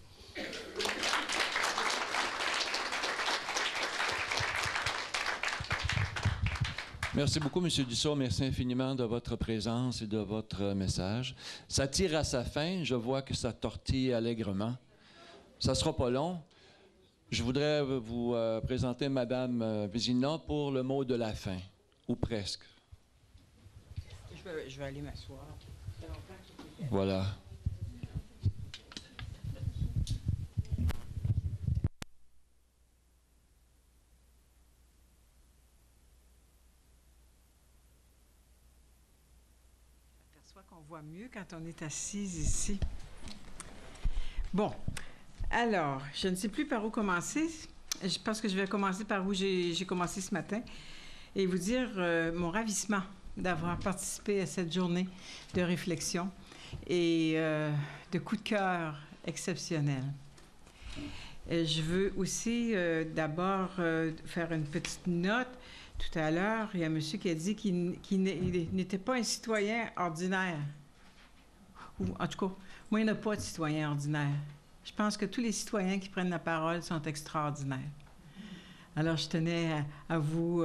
A: Merci beaucoup, M. Dussault. Merci infiniment de votre présence et de votre message. Ça tire à sa fin. Je vois que ça tortille allègrement. Ça ne sera pas long. Je voudrais vous présenter Mme Vézina pour le mot de la fin, ou presque.
C: Je vais aller m'asseoir.
A: Voilà.
C: Qu'on voit mieux quand on est assise ici. Bon, alors, je ne sais plus par où commencer. Je pense que je vais commencer par où j'ai commencé ce matin et vous dire mon ravissement d'avoir participé à cette journée de réflexion et de coup de cœur exceptionnel. Je veux aussi d'abord faire une petite note. Tout à l'heure, il y a un monsieur qui a dit qu'il n'était pas un citoyen ordinaire. Ou, en tout cas, moi, il n'y en a pas de citoyen ordinaire. Je pense que tous les citoyens qui prennent la parole sont extraordinaires. Alors, je tenais à vous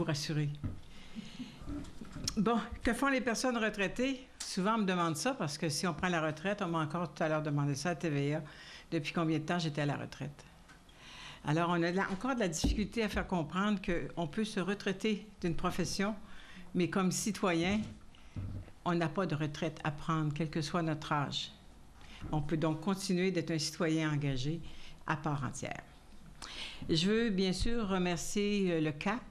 C: rassurer. Bon, que font les personnes retraitées? Souvent, on me demande ça parce que si on prend la retraite, on m'a encore tout à l'heure demandé ça à TVA. Depuis combien de temps j'étais à la retraite? Alors, on a encore de la difficulté à faire comprendre qu'on peut se retraiter d'une profession, mais comme citoyen, on n'a pas de retraite à prendre, quel que soit notre âge. On peut donc continuer d'être un citoyen engagé à part entière. Je veux bien sûr remercier le CAP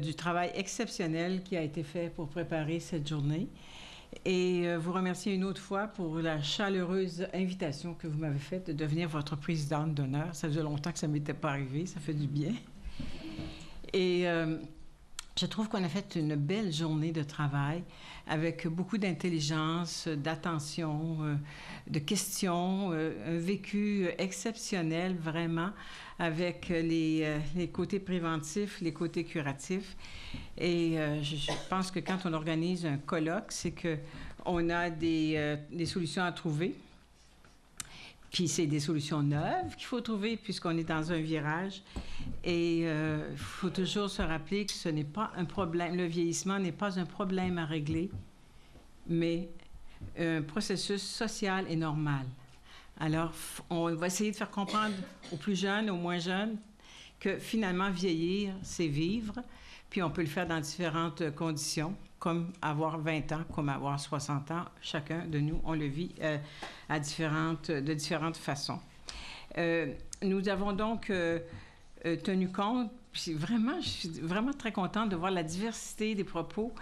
C: du travail exceptionnel qui a été fait pour préparer cette journée et vous remercier une autre fois pour la chaleureuse invitation que vous m'avez faite de devenir votre présidente d'honneur. Ça faisait longtemps que ça ne m'était pas arrivé, ça fait du bien. Et je trouve qu'on a fait une belle journée de travail avec beaucoup d'intelligence, d'attention, de questions, un vécu exceptionnel vraiment avec les côtés préventifs, les côtés curatifs. Et je pense que quand on organise un colloque, c'est qu'on a des solutions à trouver. Puis c'est des solutions neuves qu'il faut trouver puisqu'on est dans un virage. Et il faut toujours se rappeler que ce n'est pas un problème, le vieillissement n'est pas un problème à régler, mais un processus social et normal. Alors, on va essayer de faire comprendre aux plus jeunes, aux moins jeunes, que finalement, vieillir, c'est vivre, puis on peut le faire dans différentes conditions, comme avoir 20 ans, comme avoir 60 ans. Chacun de nous, on le vit de différentes façons. Nous avons donc tenu compte, puis vraiment, je suis vraiment très contente de voir la diversité des propos,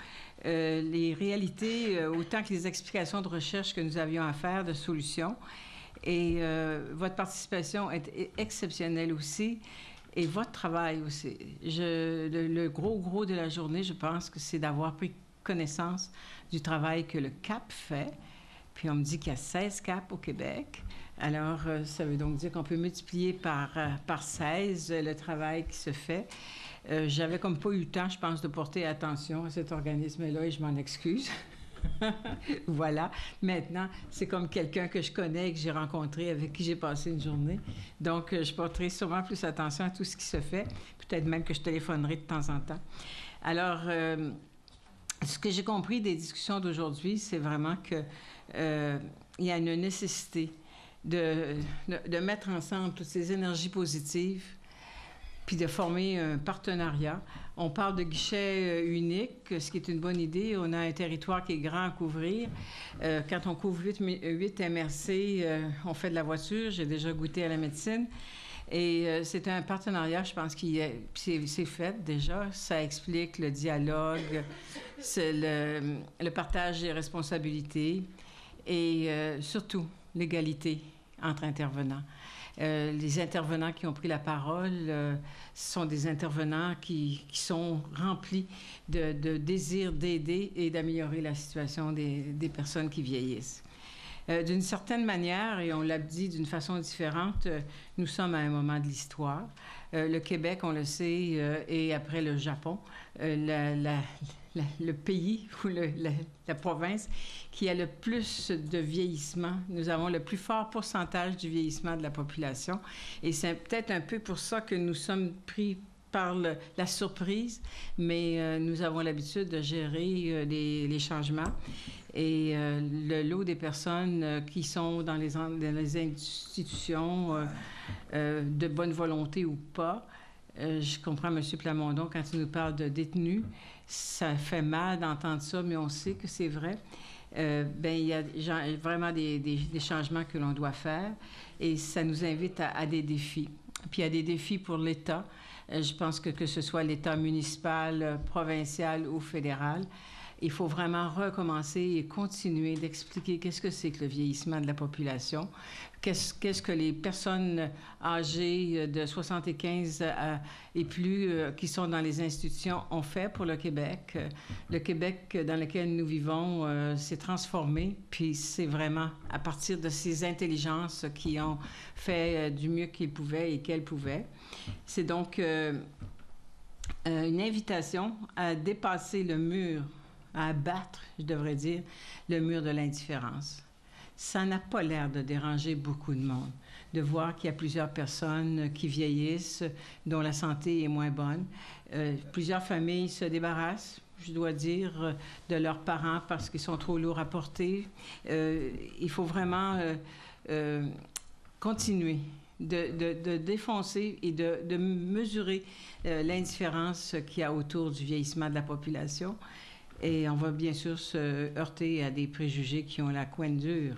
C: les réalités, autant que les explications de recherche que nous avions à faire, de solutions. Et votre participation est exceptionnelle aussi. Et votre travail aussi. Le gros de la journée, je pense que c'est d'avoir pris connaissance du travail que le CAP fait. Puis on me dit qu'il y a 16 CAP au Québec. Alors, ça veut donc dire qu'on peut multiplier par 16 le travail qui se fait. J'avais comme pas eu le temps, je pense, de porter attention à cet organisme-là et je m'en excuse. Voilà. Maintenant, c'est comme quelqu'un que je connais et que j'ai rencontré, avec qui j'ai passé une journée. Donc, je porterai sûrement plus attention à tout ce qui se fait. Peut-être même que je téléphonerai de temps en temps. Alors, ce que j'ai compris des discussions d'aujourd'hui, c'est vraiment qu'il y a une nécessité de mettre ensemble toutes ces énergies positives puis de former un partenariat. On parle de guichet unique, ce qui est une bonne idée. On a un territoire qui est grand à couvrir. Quand on couvre 8 MRC, on fait de la voiture. J'ai déjà goûté à la médecine. Et c'est un partenariat, je pense, c'est fait déjà. Ça explique le dialogue, c'est le partage des responsabilités et surtout l'égalité entre intervenants. Les intervenants qui ont pris la parole sont des intervenants qui sont remplis de désir d'aider et d'améliorer la situation des personnes qui vieillissent. D'une certaine manière, et on l'a dit d'une façon différente, nous sommes à un moment de l'histoire. Le Québec, on le sait, est après le Japon, le pays ou la province qui a le plus de vieillissement. Nous avons le plus fort pourcentage du vieillissement de la population. Et c'est peut-être un peu pour ça que nous sommes pris par la surprise, mais nous avons l'habitude de gérer les changements. Et le lot des personnes qui sont dans les institutions de bonne volonté ou pas, je comprends M. Plamondon quand il nous parle de détenus. Ça fait mal d'entendre ça, mais on sait que c'est vrai. Il y a vraiment des changements que l'on doit faire et ça nous invite à des défis. Puis il y a des défis pour l'État. Je pense que ce soit l'État municipal, provincial ou fédéral, il faut vraiment recommencer et continuer d'expliquer qu'est-ce que c'est que le vieillissement de la population, qu'est-ce que les personnes âgées de 75 et plus qui sont dans les institutions ont fait pour le Québec. Le Québec dans lequel nous vivons s'est transformé, puis c'est vraiment à partir de ces intelligences qui ont fait du mieux qu'ils pouvaient et qu'elles pouvaient. C'est donc une invitation à dépasser le mur, à abattre, je devrais dire, le mur de l'indifférence. Ça n'a pas l'air de déranger beaucoup de monde, de voir qu'il y a plusieurs personnes qui vieillissent, dont la santé est moins bonne. Plusieurs familles se débarrassent, je dois dire, de leurs parents parce qu'ils sont trop lourds à porter. Il faut vraiment continuer de défoncer et de mesurer l'indifférence qu'il y a autour du vieillissement de la population. Et on va bien sûr se heurter à des préjugés qui ont la couenne dure,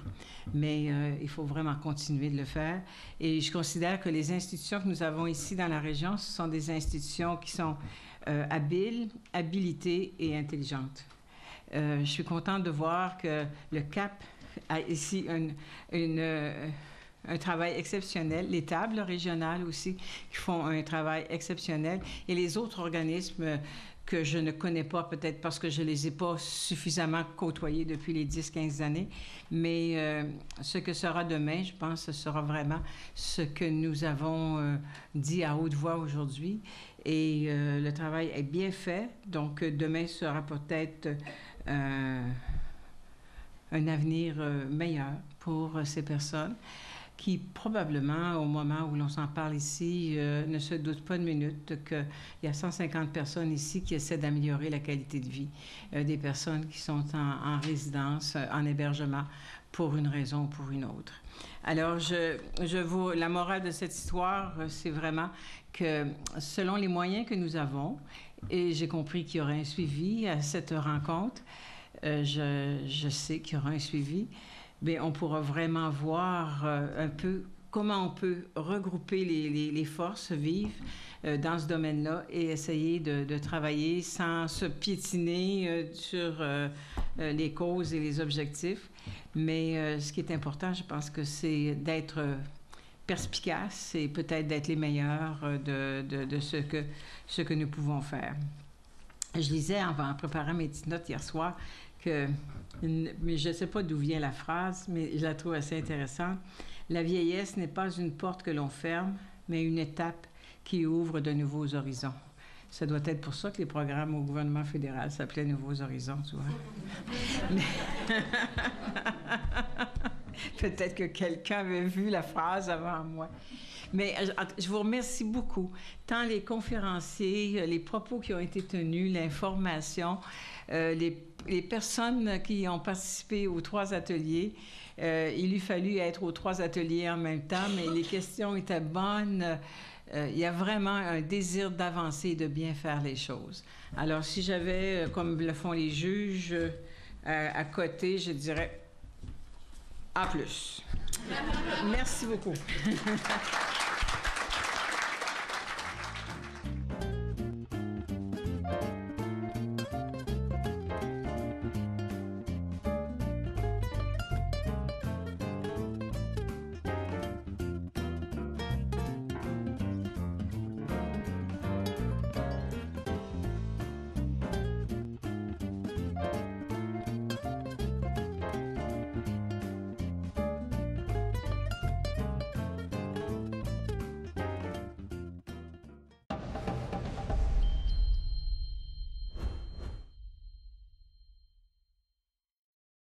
C: mais il faut vraiment continuer de le faire. Et je considère que les institutions que nous avons ici dans la région, ce sont des institutions qui sont habiles, habilitées et intelligentes. Je suis contente de voir que le CAP a ici un travail exceptionnel, les tables régionales aussi qui font un travail exceptionnel et les autres organismes que je ne connais pas, peut-être parce que je ne les ai pas suffisamment côtoyés depuis les 10-15 années. Mais ce que sera demain, je pense, ce sera vraiment ce que nous avons dit à haute voix aujourd'hui. Et le travail est bien fait. Donc, demain sera peut-être un avenir meilleur pour ces personnes qui, probablement, au moment où l'on s'en parle ici, ne se doutent pas une minute qu'il y a 150 personnes ici qui essaient d'améliorer la qualité de vie des personnes qui sont en résidence, en hébergement, pour une raison ou pour une autre. Alors, la morale de cette histoire, c'est vraiment que selon les moyens que nous avons, et j'ai compris qu'il y aura un suivi à cette rencontre, je sais qu'il y aura un suivi, bien, on pourra vraiment voir un peu comment on peut regrouper les forces vives dans ce domaine-là et essayer de travailler sans se piétiner sur les causes et les objectifs. Mais ce qui est important, je pense que c'est d'être perspicace et peut-être d'être les meilleurs de ce que nous pouvons faire. Je lisais en préparant mes petites notes hier soir mais je ne sais pas d'où vient la phrase, mais je la trouve assez intéressante. La vieillesse n'est pas une porte que l'on ferme, mais une étape qui ouvre de nouveaux horizons. Ça doit être pour ça que les programmes au gouvernement fédéral s'appelaient Nouveaux Horizons, tu vois. Mais peut-être que quelqu'un avait vu la phrase avant moi. Mais je vous remercie beaucoup. Tant les conférenciers, les propos qui ont été tenus, l'information, les personnes qui ont participé aux 3 ateliers. Il eût fallu être aux 3 ateliers en même temps, mais les questions étaient bonnes. Il y a vraiment un désir d'avancer et de bien faire les choses. Alors, si j'avais, comme le font les juges, à côté, je dirais A+. Merci beaucoup.